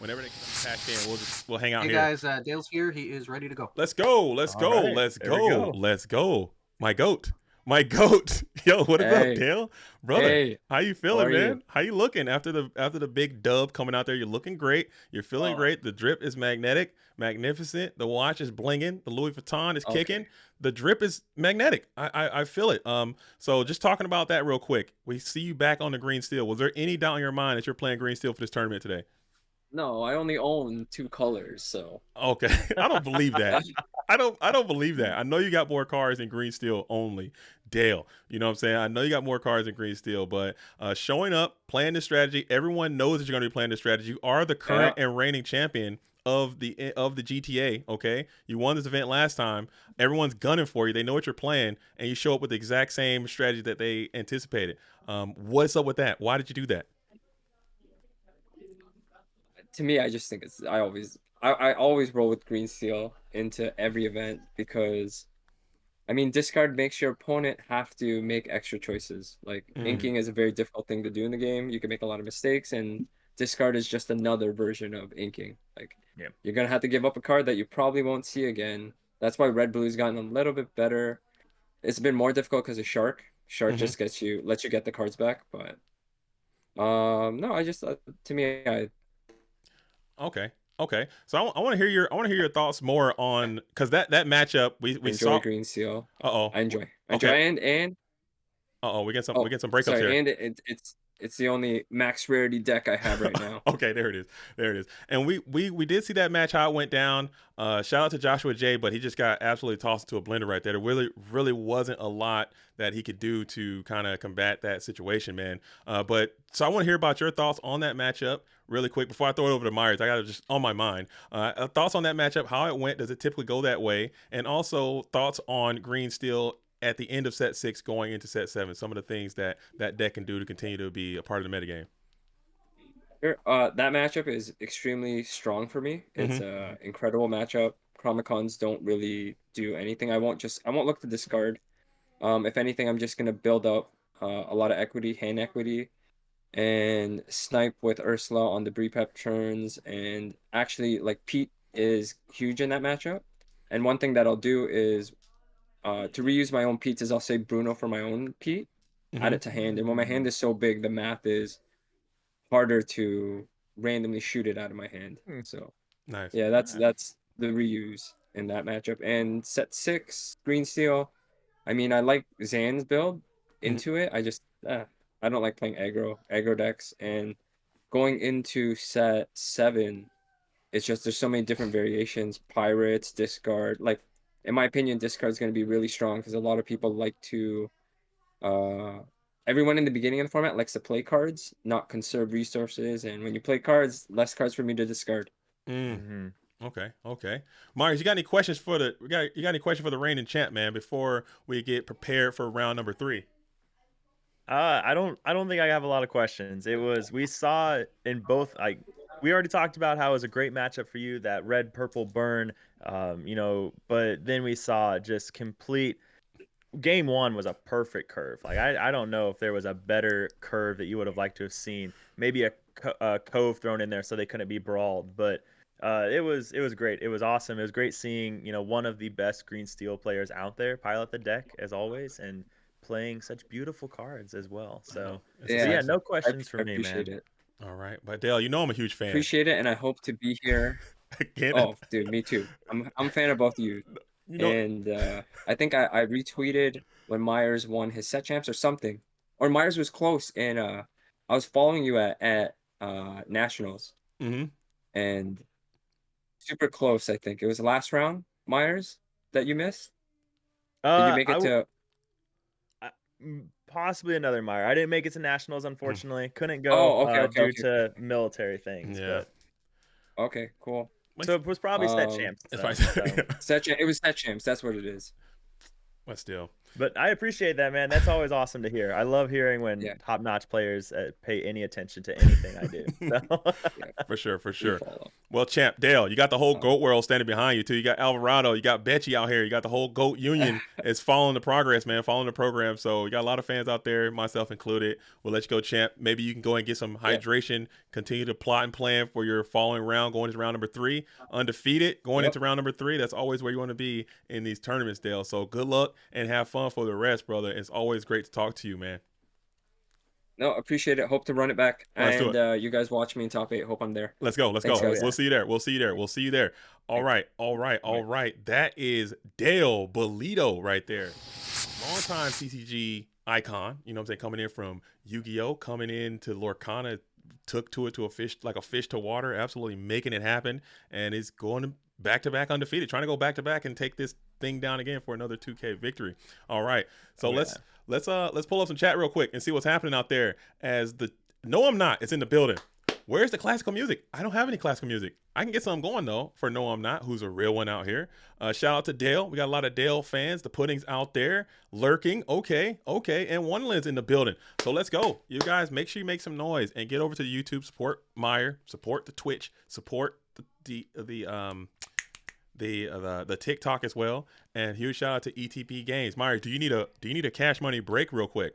Whenever they come patched in, we'll hang out Hey here. guys, Dale's here. He is ready to go. Let's go. Let's All go. right, Let's there we go. go. Let's go. My goat. My goat. Yo, what is up, Hey. Dale? Brother, Hey, how you feeling, are man? you? How you looking after the big dub coming out there? You're looking great. You're feeling Oh. great. The drip is magnetic, magnificent. The watch is blinging. The Louis Vuitton is kicking. Okay. The drip is magnetic. I feel it. So just talking about that real quick. We see you back on the green steel. Was there any doubt in your mind that you're playing green steel for this tournament today? No, I only own 2 colors, so Okay, I don't believe that. I don't believe that. I know you got more cars in green steel only, Dale. You know what I'm saying? I know you got more cars in green steel, but showing up, playing this strategy, everyone knows that you're going to be playing this strategy. You are the current and reigning champion of the GTA. Okay, you won this event last time. Everyone's gunning for you. They know what you're playing, and you show up with the exact same strategy that they anticipated. What's up with that? Why did you do that? to me, I just think I always roll with green steel into every event because I mean discard makes your opponent have to make extra choices. Like inking is a very difficult thing to do in the game. You can make a lot of mistakes, and discard is just another version of inking. Like Yeah. you're gonna have to give up a card that you probably won't see again. That's why red blue's gotten a little bit better. It's been more difficult because of shark. Shark just lets you get the cards back, but no, I just to me I Okay. Okay. So I want to hear your thoughts more on because that matchup we enjoy saw. green steel. Uh-oh. I enjoy Okay. and Uh-oh, we get some breakups sorry, here. and it's the only max rarity deck I have right now. Okay, there it is. There it is. And we did see that match how it went down. Shout out to Joshua J, but he just got absolutely tossed into a blender right there. There really wasn't a lot that he could do to kind of combat that situation, man. But so I want to hear about your thoughts on that matchup really quick before I throw it over to Myers. I got to just on my mind. Thoughts on that matchup, how it went, does it typically go that way? And also thoughts on Green Steel at the end of set 6 going into set 7, some of the things that deck can do to continue to be a part of the metagame. Sure. That matchup is extremely strong for me. It's a incredible matchup. Chromicons don't really do anything. I won't look to discard. If anything, I'm just gonna build up a lot of equity, hand equity, and snipe with Ursula on the Brepep turns. And actually, like Pete is huge in that matchup. And one thing that I'll do is to reuse my own Pete's is I'll say Bruno for my own Pete, add it to hand. And when my hand is so big, the math is harder to randomly shoot it out of my hand. So Nice. yeah, that's the reuse in that matchup. And set 6 green steel. I mean, I like Zan's build into it. I just I don't like playing aggro decks. And going into set 7, it's just there's so many different variations. Pirates, discard. Like in my opinion, discard is going to be really strong because a lot of people like to everyone in the beginning of the format likes to play cards, not conserve resources. And when you play cards, less cards for me to discard. Okay. Myers, you got any questions for the any question for the reigning champ, man, before we get prepared for round number 3? I don't think I have a lot of questions. We saw in both, like we already talked about how it was a great matchup for you, that red purple burn, but then we saw just complete. Game 1 was a perfect curve. Like I don't know if there was a better curve that you would have liked to have seen. Maybe a cove thrown in there so they couldn't be brawled, but it was great. It was awesome. It was great seeing one of the best green steel players out there pilot the deck as always and playing such beautiful cards as well. So yeah, no questions for me, man. Appreciate it. All right, but Dale, I'm a huge fan. Appreciate it, and I hope to be here. Again. Oh, dude, me too. I'm a fan of both of you. And I think I retweeted when Myers won his set champs or something, or Myers was close, and I was following you at nationals, and super close. I think it was the last round, Myers, that you missed. Did you make it to? Possibly another Meyer. I didn't make it to nationals, unfortunately. Couldn't go okay, due to military things. Yeah. But... Okay, cool. So it was probably set champs. It was set champs. That's what it is. But still, But I appreciate that, man. That's always awesome to hear. I love hearing when Yeah, top-notch players pay any attention to anything I do. So yeah, For sure, for we sure. follow. Well, champ Dale, you got the whole Um, goat world standing behind you too. You got Alvarado, you got Betchy out here, you got the whole goat union is following the progress, man, following the program. So you got a lot of fans out there, myself included. We'll let you go, champ. Maybe you can go and get some yeah, hydration, continue to plot and plan for your following round, going into round number 3, undefeated, going yep. into round number 3. That's always where you want to be in these tournaments, Dale. So good luck and have fun for the rest, brother. It's always great to talk to you, man. No, appreciate it. Hope to run it back. Let's do And it. you guys watch me in top 8. Hope I'm there. Let's go. Let's Thanks, go. oh guys. We'll yeah. see you there. We'll see you there. We'll see you there. All Thanks. right. All right. All All right. right. That is Dale Bolito right there. Longtime TCG icon. You know what I'm saying? Coming in from Yu-Gi-Oh! Coming in to Lorcana. Took to it to a fish, like a fish to water. Absolutely making it happen. And is going back to back undefeated. Trying to go back to back and take this thing down again for another 2K victory. All right. So Oh yeah. let's pull up some chat real quick and see what's happening out there as the No I'm Not, it's in the building. Where's the classical music? I don't have any classical music. I can get something going though for No I'm Not, who's a real one out here. Shout out to Dale. We got a lot of Dale fans. The pudding's out there lurking. Okay. And Wonderland's in the building. So let's go. You guys make sure you make some noise and get over to the YouTube, support Meyer, support the Twitch, support the TikTok as well. And huge shout out to ETP Games. Meyer, do you need a cash money break real quick?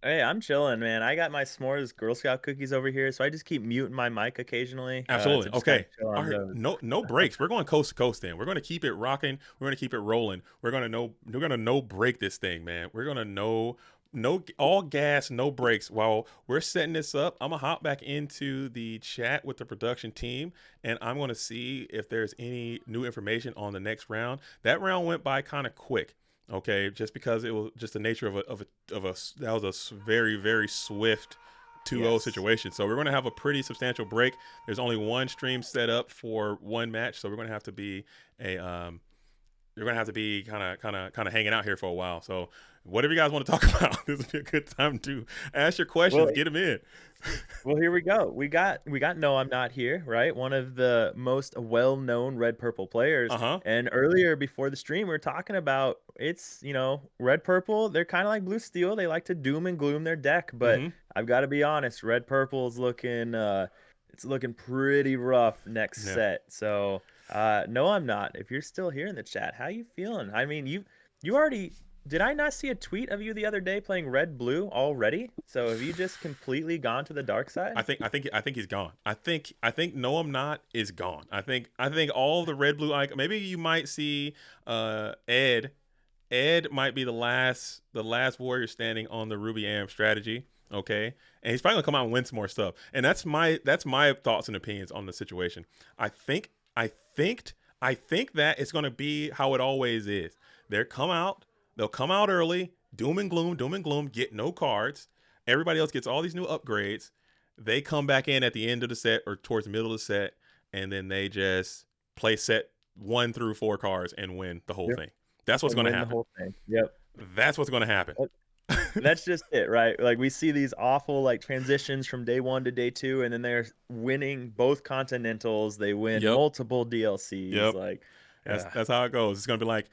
Hey, I'm chilling, man. I got my s'mores Girl Scout cookies over here, so I just keep muting my mic occasionally. Absolutely. To just kinda Okay. chill All on right. those. No breaks. We're going coast to coast then. We're going to keep it rocking. We're going to keep it rolling. We're going to no break this thing, man. We're going to no all gas, no breaks. While we're setting this up, I'm going to hop back into the chat with the production team and I'm going to see if there's any new information on the next round. That round went by kind of quick. Okay, just because it was just the nature of a that was a very, very swift 2-0 Yes. situation. So we're going to have a pretty substantial break. There's only one stream set up for one match, so we're going to have to be you're going to have to be kind of hanging out here for a while. So whatever you guys want to talk about, this would be a good time to ask your questions, Well, get them in. Well, here we go. We got No I'm Not Here, right? One of the most well-known red purple players. Uh-huh. And earlier before the stream, we were talking about it's, red purple, they're kind of like blue steel. They like to doom and gloom their deck, but Mhm. I've got to be honest, red purple is looking it's looking pretty rough next Yeah. set. So, no I'm not. If you're still here in the chat, how you feeling? I mean, you already did I not see a tweet of you the other day playing red blue already? So have you just completely gone to the dark side? I think he's gone. I think No I'm Not is gone. I think all the red blue icon. Maybe you might see Ed. Ed might be the last warrior standing on the Ruby Am strategy. Okay, and he's probably gonna come out and win some more stuff. And that's my thoughts and opinions on the situation. I think that it's gonna be how it always is. They'll come out early, doom and gloom, get no cards. Everybody else gets all these new upgrades. They come back in at the end of the set or towards the middle of the set, and then they just play set 1 through 4 cards and win the whole Yep. thing. That's what's And going to win the happen. whole thing. Yep. That's what's going to happen. That's just it, right? Like we see these awful like transitions from day 1 to day 2, and then they're winning both continentals. They win Yep. multiple DLCs. Yep. Like That's how it goes. It's gonna be like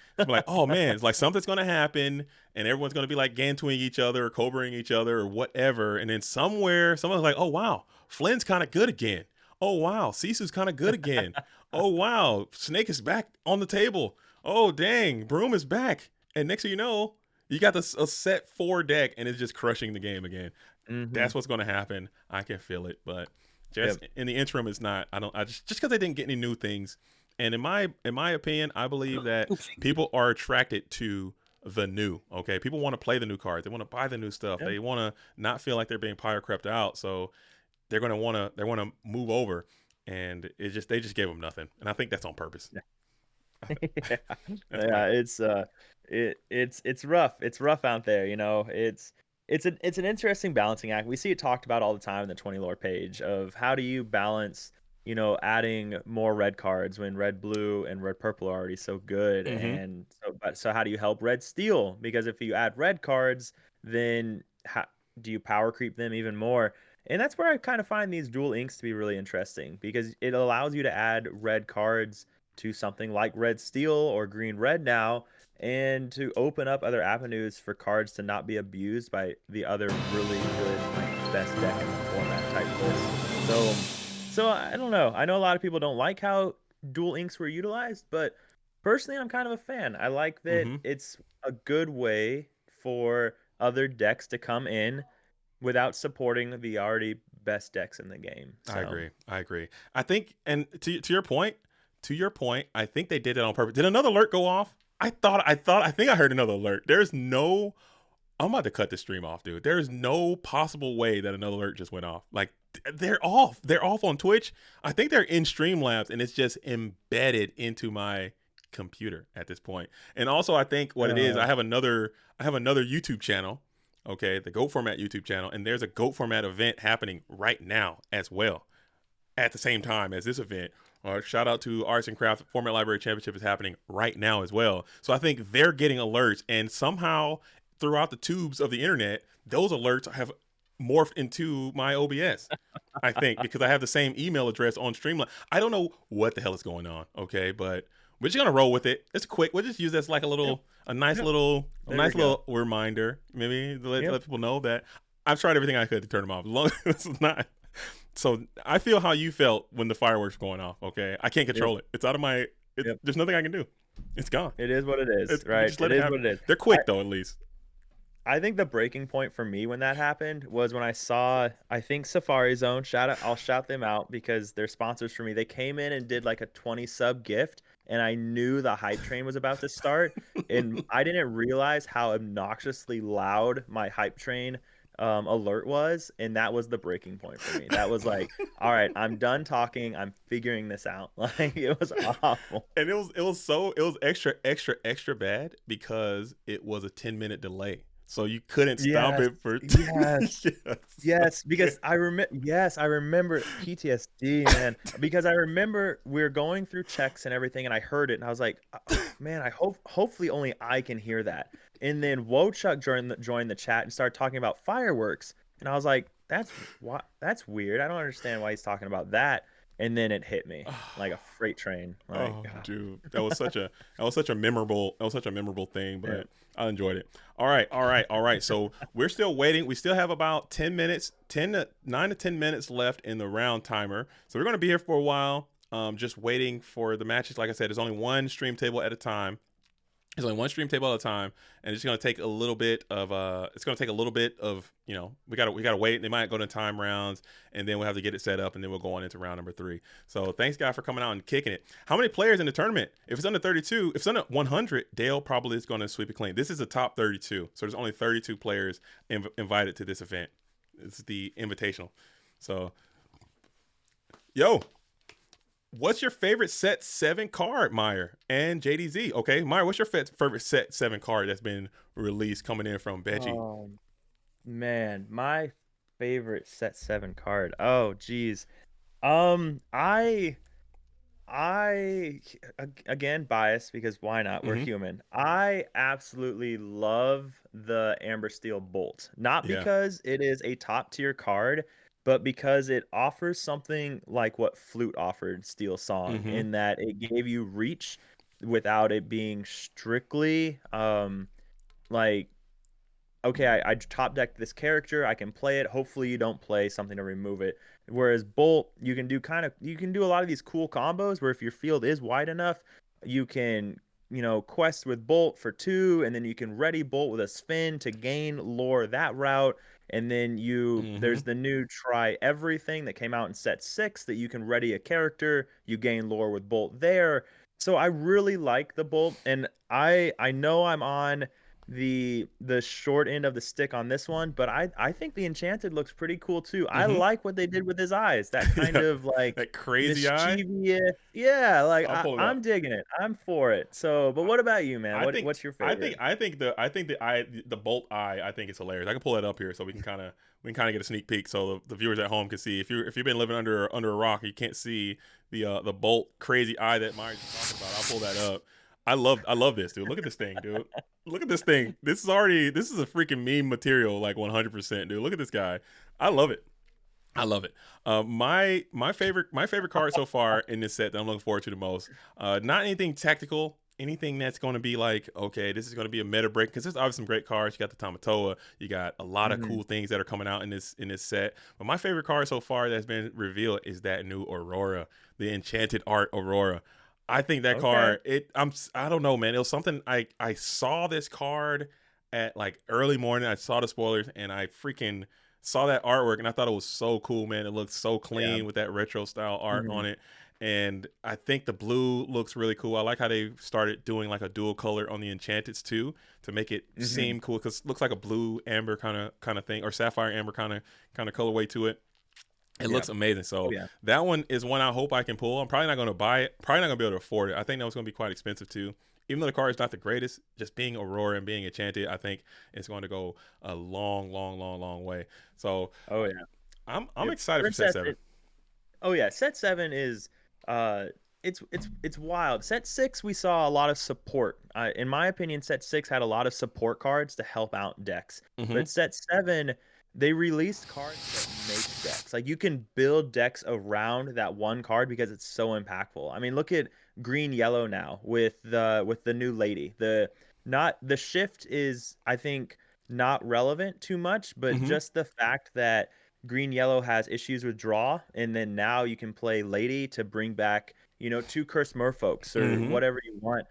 oh man, it's like something's gonna happen, and everyone's gonna be like Gantuing each other or Cobraing each other or whatever, and then somewhere someone's like, oh wow, Flynn's kind of good again. Oh wow, Sisu's kind of good again. Oh wow, Snake is back on the table. Oh dang, Broom is back, and next thing you know, you got a set 4 deck, and it's just crushing the game again. mhm. That's what's gonna happen. I can feel it, but just in the interim, it's not. I just because they didn't get any new things. And in my opinion, I believe that people are attracted to the new. Okay, people want to play the new cards. They want to buy the new stuff. Yep. They want to not feel like they're being pirate crept out. So they're gonna want to move over, and they just gave them nothing. And I think that's on purpose. yeah, That's yeah, it's rough. It's rough out there. It's an interesting balancing act. We see it talked about all the time in the 20 lore page of how do you balance, adding more red cards when red blue and red purple are already so good. Mhm. And so how do you help red steel? Because if you add red cards, then how do you power creep them even more? And that's where I kind of find these dual inks to be really interesting because it allows you to add red cards to something like red steel or green red now, and to open up other avenues for cards to not be abused by the other really good like best deck in the format type list. So I don't know. I know a lot of people don't like how dual inks were utilized, but personally I'm kind of a fan. I like that Mm-hmm. it's a good way for other decks to come in without supporting the already best decks in the game. So I agree. I think, and to your point, I think they did it on purpose. Did another alert go off? I think I heard another alert. There's no. I'm about to cut the stream off, dude. There is no possible way that another alert just went off. Like they're off. They're off on Twitch. I think they're in Streamlabs, and it's just embedded into my computer at this point. And also, I think what it is, I have another YouTube channel. Okay, the GOAT Format YouTube channel, and there's a GOAT Format event happening right now as well, at the same time as this event. Shout out to Arts and Crafts Format Library Championship is happening right now as well. So I think they're getting alerts, and somehow throughout the tubes of the internet, those alerts have morphed into my OBS. I think because I have the same email address on Streamline. I don't know what the hell is going on. Okay, but we're just gonna roll with it. It's quick. We'll just use this like a nice little reminder, maybe to let people know that I've tried everything I could to turn them off. As long as it's not. So I feel how you felt when the fireworks were going off. Okay, I can't control it. It's out of my. There's nothing I can do. It's gone. it is what it is, right? It is what it is. They're quick though, at least. I think the breaking point for me when that happened was when I saw, I think Safari Zone, I'll shout them out because they're sponsors for me. They came in and did like a 20 sub gift, and I knew the hype train was about to start. And I didn't realize how obnoxiously loud my hype train alert was. And that was the breaking point for me. That was like, all right, I'm done talking. I'm figuring this out. Like, it was awful. And it was extra bad because it was a 10-minute delay. So you couldn't stop it for yes, because I remember PTSD, man, because I remember we were going through checks and everything, and I heard it, and I was like, oh, man, hopefully only I can hear that. And then Wochuck joined the chat and started talking about fireworks, and I was like, that's weird. I don't understand why he's talking about that. And then it hit me like a freight train. Like, dude, that was such a memorable thing, but I enjoyed it. All right. So we're still waiting. We still have about 9 to 10 minutes left in the round timer. So we're going to be here for a while, just waiting for the matches. Like I said, there's only one stream table at a time. There's only one stream table at a time, and it's going to take a little bit of we gotta wait. They might go to time rounds, and then we'll have to get it set up, and then we'll go on into round number 3. So thanks, guys, for coming out and kicking it. How many players in the tournament? If it's under 32, if it's under 100, Dale probably is going to sweep it clean. This is a top 32, so there's only 32 players invited to this event. It's the Invitational. So, what's your favorite set 7 card, Meyer and JDZ? Okay, Meyer, what's your favorite set 7 card that's been released coming in from Veggie? oh man, my favorite set 7 card. Oh geez. I again biased because why not? We're human. I absolutely love the Amber Steel Bolt. Not because it is a top tier card, but because it offers something like what Flute offered Steel Song, in that it gave you reach without it being strictly like, okay, I top decked this character, I can play it. Hopefully you don't play something to remove it. Whereas Bolt, you can do a lot of these cool combos where if your field is wide enough, you can, quest with Bolt for 2, and then you can ready Bolt with a spin to gain lore that route. And then there's the new Try Everything that came out in set 6 that you can ready a character, you gain lore with Bolt there. So I really like the Bolt, and I know I'm on the short end of the stick on this one, but I think the Enchanted looks pretty cool too. I like what they did with his eyes, that kind of like that crazy eye. Yeah, like I'm digging it. I'm for it. So, but what about you, man? What's your favorite? I think the Bolt eye, I think it's hilarious. I can pull that up here so we can kind of get a sneak peek so the viewers at home can see. If you've been living under a rock, you can't see the Bolt crazy eye that Myers is talking about. I'll pull that up. I love this, dude. Look at this thing, dude. Look at this thing. This is a freaking meme material, like 100%, dude. Look at this guy. I love it. I love it. My favorite card so far in this set that I'm looking forward to the most. Not anything tactical, anything that's going to be like, okay, this is going to be a meta break because there's obviously some great cards. You got the Tamatoa, you got a lot of Hmm. cool things that are coming out in this set. But my favorite card so far that's been revealed is that new Aurora, the Enchanted Art Aurora. I think that Okay. card, I don't know, man. It was something I saw this card at like early morning. I saw the spoilers and I freaking saw that artwork and I thought it was so cool, man. It looked so Yeah. clean with that retro style art Hmm. on it. And I think the blue looks really cool. I like how they started doing like a dual color on the Enchanteds too to make it Hmm. seem cool because it looks like a blue amber kind of thing or sapphire amber kind of colorway to it. It Yeah. looks amazing. Oh So yeah. that one is one I hope I can pull. I'm probably not going to buy it. Probably not going to be able to afford it. I think that was going to be quite expensive too. Even though the card is not the greatest, just being Aurora and being enchanted, I think it's going to go a long, long, long, long way. So Oh yeah. I'm Yep. excited for set Princess. seven. Oh yeah, set 7 is uh it's wild. Set 6 we saw a lot of support. In my opinion, set 6 had a lot of support cards to help out decks. Mm-hmm. But set 7 they released cards that make decks. Like you can build decks around that one card because it's so impactful. I mean, look at green yellow now with the new lady. The not the shift is I think not relevant too much, but Mm-hmm. just the fact that green yellow has issues with draw, and then now you can play lady to bring back two cursed merfolks or Mm-hmm. whatever you want.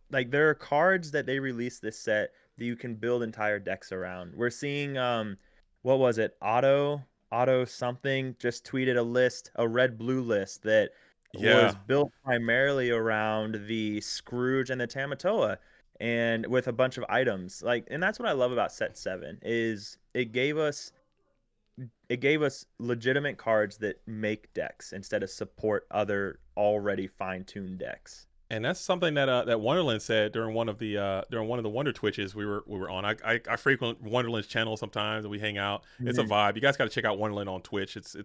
Like there are cards that they released this set that you can build entire decks around. We're seeing what was it, auto something just tweeted a red blue list that was Yeah. built primarily around the Scrooge and the Tamatoa, and with a bunch of items. Like, and that's what I love about set 7 is it gave us legitimate cards that make decks instead of support other already fine-tuned decks. And that's something that Wonderland said during one of the Wonder Twitches we were on. I frequent Wonderland's channel sometimes and we hang out. It's a Hmm. vibe. You guys got to check out Wonderland on Twitch. It's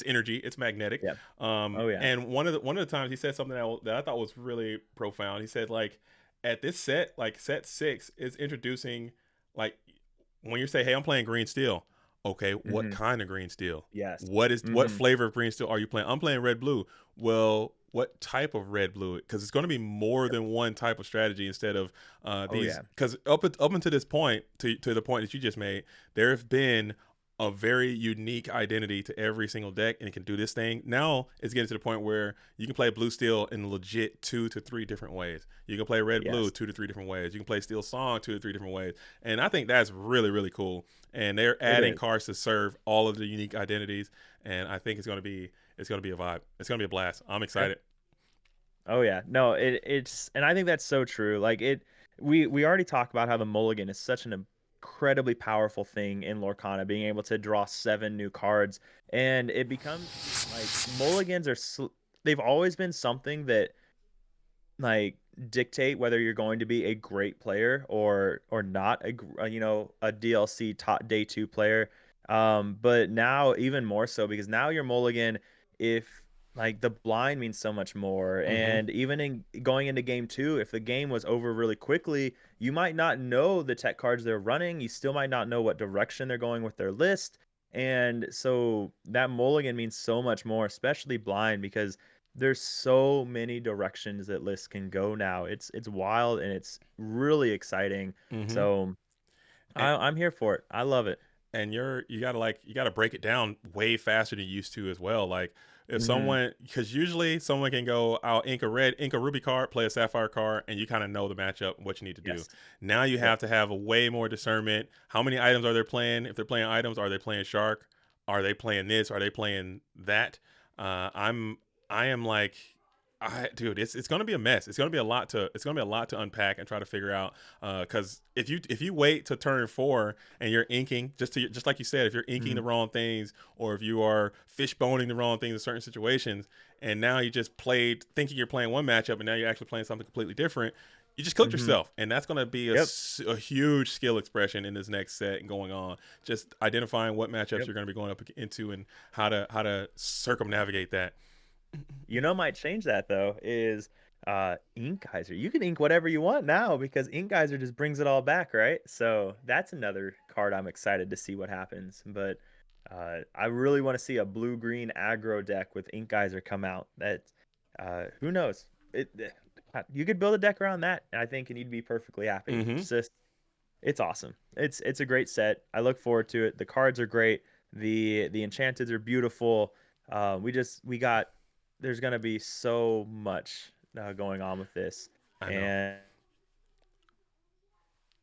energy. It's magnetic. Yeah. Oh yeah. And one of the times he said something that I thought was really profound. He said like at this set like set 6 is introducing like when you say hey I'm playing green steel. Okay, what Hmm. kind of green steel? Yes. What Hmm. flavor of green steel are you playing? I'm playing red blue. Well, what type of red blue? Because it's going to be more than one type of strategy instead of Oh these. yeah. Because up until this point, to the point that you just made, there have been a very unique identity to every single deck, and it can do this thing. Now it's getting to the point where you can play blue steel in legit 2 to 3 different ways. You can play red blue Yes. 2 to 3 different ways. You can play steel song 2 to 3 different ways, and I think that's really really cool. And they're It adding is. cards to serve all of the unique identities, and I think it's gonna be a vibe. It's gonna be a blast. I'm Yeah. excited. Oh yeah. No, it's and I think that's so true. Like we already talked about how the mulligan is such an incredibly powerful thing in Lorcana, being able to draw 7 new cards, and it becomes like mulligans they've always been something that like dictate whether you're going to be a great player or not a DLC top day 2 player. But now even more so because now you're mulligan if like the blind means so much more, Mm-hmm. and even in going into game 2, if the game was over really quickly, you might not know the tech cards they're running, you still might not know what direction they're going with their list. And so that mulligan means so much more, especially blind, because there's so many directions that lists can go now. It's wild and it's really exciting. Mm-hmm. So And, I'm here for it. I love it. and you gotta break it down way faster than you used to as well. Like if Hmm. someone because usually someone can go I'll ink a ruby card, play a sapphire card, and you kind of know the matchup, what you need to do. Yes. Now you Yep. have to have a way more discernment. How many items are they playing? If they're playing items, are they playing shark? Are they playing this? Are they playing that? I'm I am like dude, it's gonna be a mess. It's gonna be a lot to unpack and try to figure out. Because if you wait to turn 4 and you're inking just like you said, if you're inking Hmm. the wrong things or if you are fishboning the wrong things in certain situations, and now you just played thinking you're playing one matchup and now you're actually playing something completely different, you just cooked Hmm. yourself, and that's gonna be Yep. a huge skill expression in this next set and going on. Just identifying what matchups Yep. you're gonna be going up into and how to circumnavigate that. Might change that though is Ink Geyser. You can ink whatever you want now because Ink Geyser just brings it all back, right? So that's another card I'm excited to see what happens. But I really want to see a blue-green aggro deck with Ink Geyser come out. That who knows? You could build a deck around that, and I think you'd be perfectly happy. Mm-hmm. It's awesome. It's a great set. I look forward to it. The cards are great. The enchanteds are beautiful. There's gonna be so much going on with this, I know.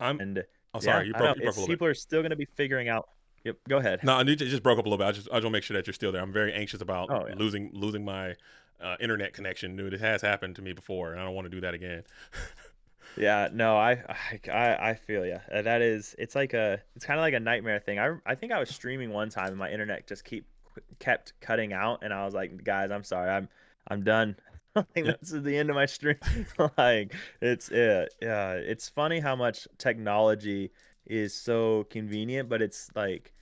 and Oh, sorry, you I broke know a little bit. people are still gonna be figuring out. Yep, go ahead. No, it just broke up a little bit. I just want to make sure that you're still there. I'm very anxious about Oh yeah. losing my internet connection. Dude, it has happened to me before, and I don't want to do that again. Yeah, no, I feel you. It's kind of like a nightmare thing. I think I was streaming one time and my internet just kept cutting out, and I was like, guys, I'm sorry, I'm done. Like Yeah. this is the end of my stream. Like it's funny how much technology is so convenient, but it's like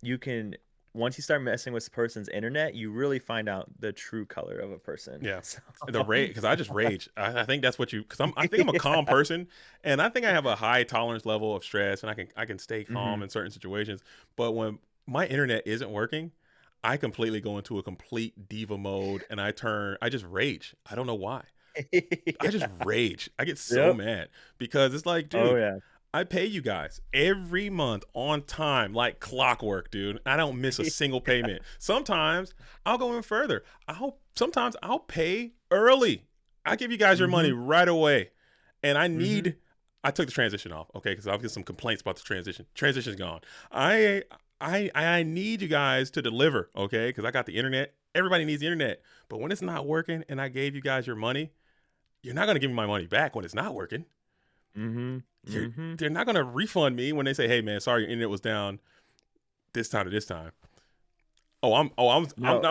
you can once you start messing with a person's internet, you really find out the true color of a person. Yeah. So, The rage, because I just rage. I think that's what because I think I'm a calm person, and I think I have a high tolerance level of stress, and I can stay calm Mhm. in certain situations. But when my internet isn't working, I completely go into a complete diva mode, and I just rage. I don't know why. I just rage. I get so Yep. mad because it's like, Oh dude, yeah. I pay you guys every month on time, like clockwork, dude. I don't miss a single payment. Sometimes I'll go in further. Sometimes I'll pay early. I give you guys your money right away. And I took the transition off, okay, because I'll get some complaints about the transition. Transition's gone. I need you guys to deliver, okay, because I got the internet. Everybody needs the internet. But when it's not working and I gave you guys your money, you're not gonna give me my money back when it's not working. They're not going to refund me when they say, "Hey, man, sorry, your internet was down this time to this time." I'm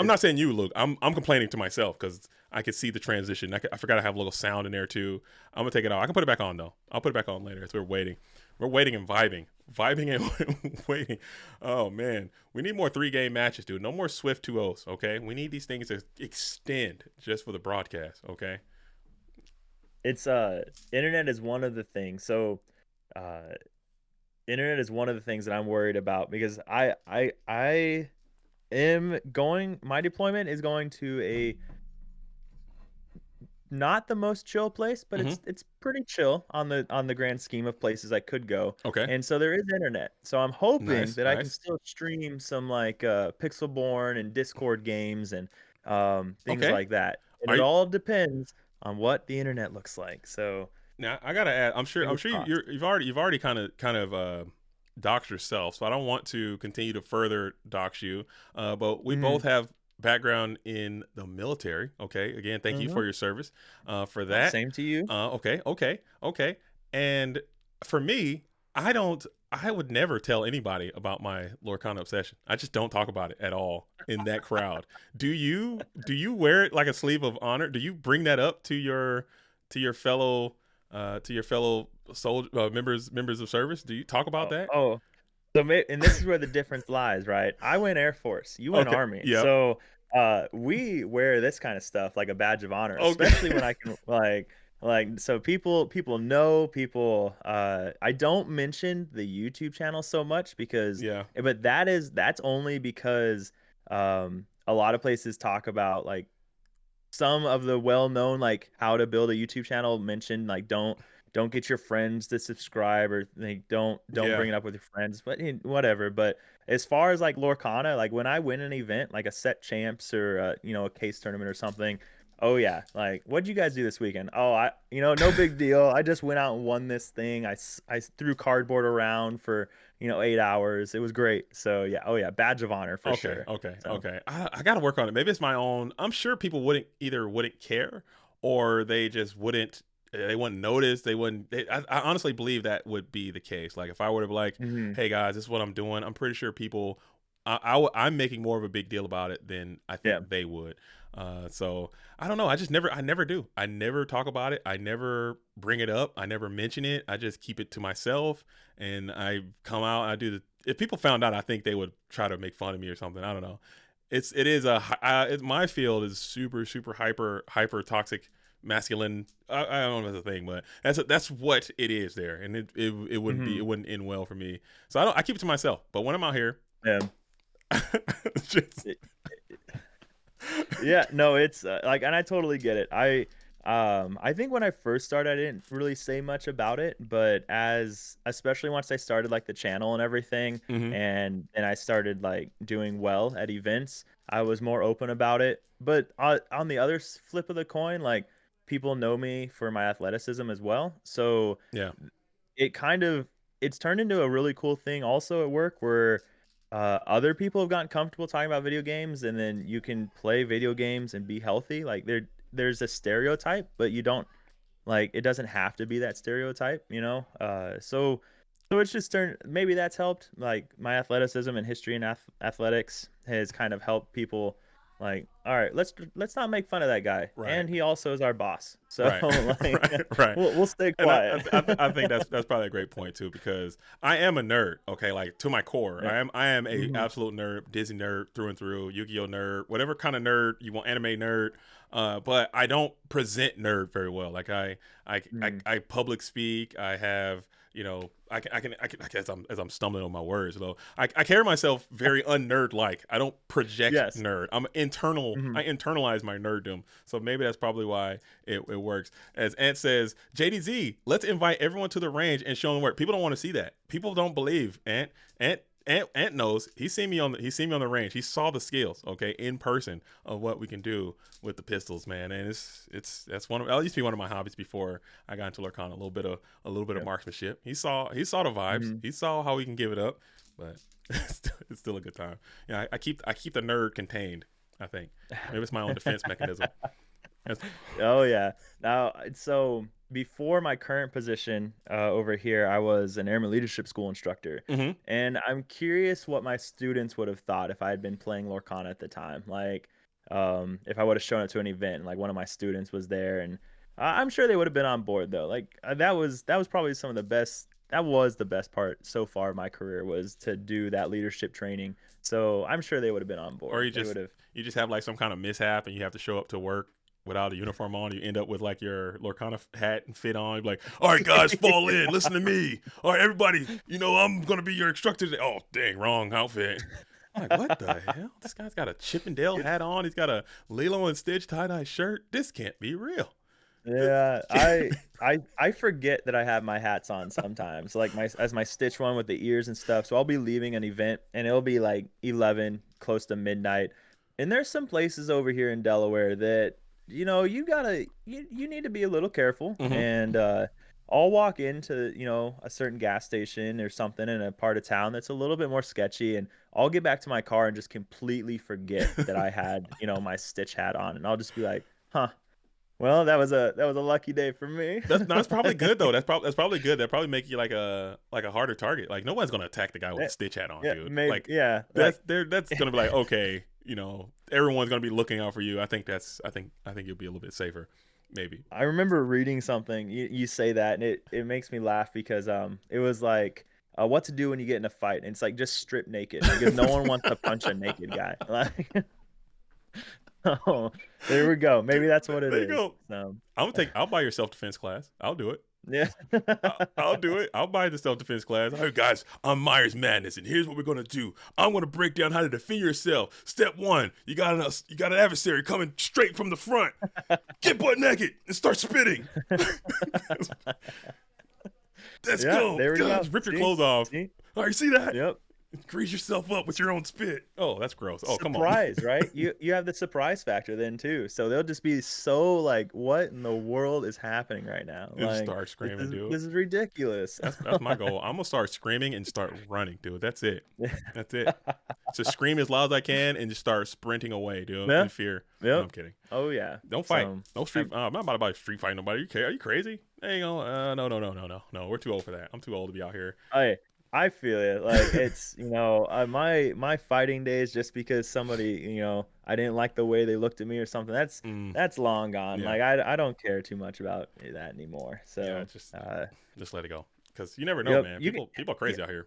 not saying you, Luke. I'm complaining to myself because I could see the transition. I forgot I have a little sound in there too. I'm gonna take it out. I can put it back on though. I'll put it back on later as we're waiting. We're waiting and vibing and waiting. Oh man, we need more 3-game matches, dude. No more Swift 2-0s. Okay, we need these things to extend just for the broadcast. Okay. It's internet is one of the things. So internet is one of the things that I'm worried about because I am going my deployment is going to a not the most chill place, but it's pretty chill on the grand scheme of places I could go. Okay. And so there is internet. So I'm hoping that I can Nice. still stream some like Pixelborn and Discord games and things Okay. like that. And Are it you- all depends on what the internet looks like. So Now I gotta add. I'm sure Fingers crossed. you've already kind of doxed yourself, so I don't want to continue to further dox you. But we both have background in the military. Okay, again, thank you for your service. For that, same to you. Okay. And for me, I would never tell anybody about my Lorcana obsession. I just don't talk about it at all in that crowd. Do you wear it like a sleeve of honor? Do you bring that up to your fellow soldier members of service? Do you talk about that? Oh, so and this is where the difference lies, right? I went Air Force, you went Okay, Army. yep. So we wear this kind of stuff like a badge of honor, Okay. especially when I can so people know I don't mention the YouTube channel so much because Yeah. but that's only because a lot of places talk about like some of the well-known like how to build a YouTube channel mentioned like don't get your friends to subscribe or like don't Yeah. bring it up with your friends, but whatever. But as far as like Lorcana, like when I win an event like a set champs or a case tournament or something, oh yeah, like what'd you guys do this weekend? Oh, I no big deal. I just went out and won this thing. I threw cardboard around for 8 hours. It was great. So yeah, oh yeah, badge of honor for sure. Okay. I got to work on it. Maybe it's my own. I'm sure people wouldn't care or they just wouldn't. They wouldn't notice. I honestly believe that would be the case. Like if I were to be like, hey guys, this is what I'm doing. I'm pretty sure people. I'm making more of a big deal about it than I think they would. So I don't know. I never do. I never talk about it. I never bring it up. I never mention it. I just keep it to myself. And I come out. I do if people found out, I think they would try to make fun of me or something. I don't know. My field is super hyper toxic masculine. I don't know if that's a thing, but that's what it is there, and it wouldn't be it wouldn't end well for me. So I keep it to myself. But when I'm out here, Just- Yeah, no, it's like, and I totally get it. I think when I first started, I didn't really say much about it, but especially once I started like the channel and everything, Mhm. and I started like doing well at events, I was more open about it. But on the other flip of the coin, like people know me for my athleticism as well, so Yeah. it kind of it's turned into a really cool thing also at work where other people have gotten comfortable talking about video games, and then you can play video games and be healthy. Like there's a stereotype, but you don't like it doesn't have to be that stereotype, you know. So it's just turned, maybe that's helped. Like my athleticism and history and athletics has kind of helped people. Like, all right, let's not make fun of that guy, Right. and he also is our boss. So Right. like, Right. we'll stay And quiet. I think that's probably a great point too, because I am a nerd. Okay, like to my core, Yeah. I am a Mhm. absolute nerd, Disney nerd through and through, Yu-Gi-Oh nerd, whatever kind of nerd you want, anime nerd. But I don't present nerd very well. Like Mm. I public speak. I have, you know, I can as I'm stumbling on my words though. I carry myself very unnerd like. I don't project Yes. nerd. I'm internal. Mhm. I internalize my nerddom. So maybe that's probably why it works. As Ant says, JDZ, let's invite everyone to the range and show them work. People don't want to see that. People don't believe. Ant knows. He's seen me on the range. He saw the skills, okay, in person of what we can do with the pistols, man. And that's one of, I used to be one of my hobbies before I got into Lorcana. A little bit of Yep. marksmanship. He saw the vibes. Mhm. He saw how we can give it up, but it's still a good time. Yeah, I keep the nerd contained. I think maybe it's my own defense mechanism. That's- Oh yeah. Now, so before my current position over here, I was an airman leadership school instructor, Mhm. and I'm curious what my students would have thought if I had been playing Lorcana at the time. Like, if I would have shown it to an event, and like one of my students was there, and I'm sure they would have been on board though. Like that was probably some of the best. That was the best part so far of my career, was to do that leadership training. So I'm sure they would have been on Or board. They would have. you just have like some kind of mishap and you have to show up to work without a uniform on. You end up with like your Lorcana hat and fit on. You're like, all right, guys, fall in. Listen to me. All right, everybody. You know, I'm gonna be your instructor today. Oh, dang, wrong outfit. I'm like, what the hell? This guy's got a Chippendale hat on. He's got a Lilo and Stitch tie-dye shirt. This can't be real. Yeah, I forget that I have my hats on sometimes. Like my Stitch one with the ears and stuff. So I'll be leaving an event and it'll be like 11, close to midnight. And there's some places over here in Delaware that, you need to be a little careful. Mhm. And I'll walk into, a certain gas station or something in a part of town that's a little bit more sketchy, and I'll get back to my car and just completely forget that I had, my Stitch hat on, and I'll just be like, huh. Well, that was a lucky day for me. That's probably good though. That's probably good. That probably make you like a harder target. Like no one's gonna attack the guy with Yeah, a Stitch hat on, yeah, dude. maybe, Like yeah, like that's gonna be like, okay, everyone's gonna be looking out for you. I think you'll be a little bit safer, maybe. I remember reading something. You say that, and it makes me laugh because it was like what to do when you get in a fight, and it's like just strip naked because no one wants to punch a naked guy. Like, oh, there we go. Maybe that's what it There you is. go. So, I'll buy your self defense class. I'll do it. yeah. I'll do it. I'll buy the self defense class. All right, guys, I'm Myers Madness, and here's what we're gonna do. I'm gonna break down how to defend yourself. Step one: you got an adversary coming straight from the front. Get butt naked and start spitting. Let's Yeah, go. there we go. Rip your See? clothes off. See? All right, see that? Yep. Grease yourself up with your own spit. Oh, that's gross. Oh, come on. Surprise, right? You have the surprise factor then too. So they'll just be so like, what in the world is happening right now? And Like, start screaming, dude. this is ridiculous. That's my goal. I'm gonna start screaming and start running, dude. That's it. That's it. So scream as loud as I can and just start sprinting away, dude, Yeah. in fear. No, Yep. I'm kidding. Oh yeah. Don't fight. So, No street. I'm not about to street fight nobody. Are you crazy? Ain't gonna. No. We're too old for that. I'm too old to be out here. I feel it. Like it's my fighting days, just because somebody, I didn't like the way they looked at me or something. That's long gone. Yeah. Like I don't care too much about that anymore. So Yeah, just let it go. Because you never know, Yep. man. You People are crazy out here.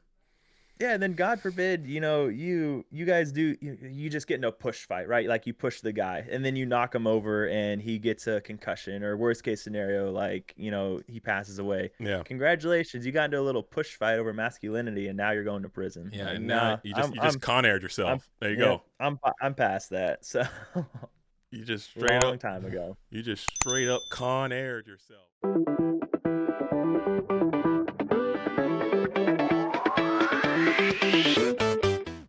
Yeah, and then God forbid, you guys do you just get in a push fight, right? Like you push the guy and then you knock him over and he gets a concussion, or worst case scenario, like, he passes away. Yeah. Congratulations, you got into a little push fight over masculinity and now you're going to prison. Yeah, Like, and now nah, you just con aired yourself. There you yeah, go. I'm past that. So You just straight long up time ago. you just straight up con aired yourself.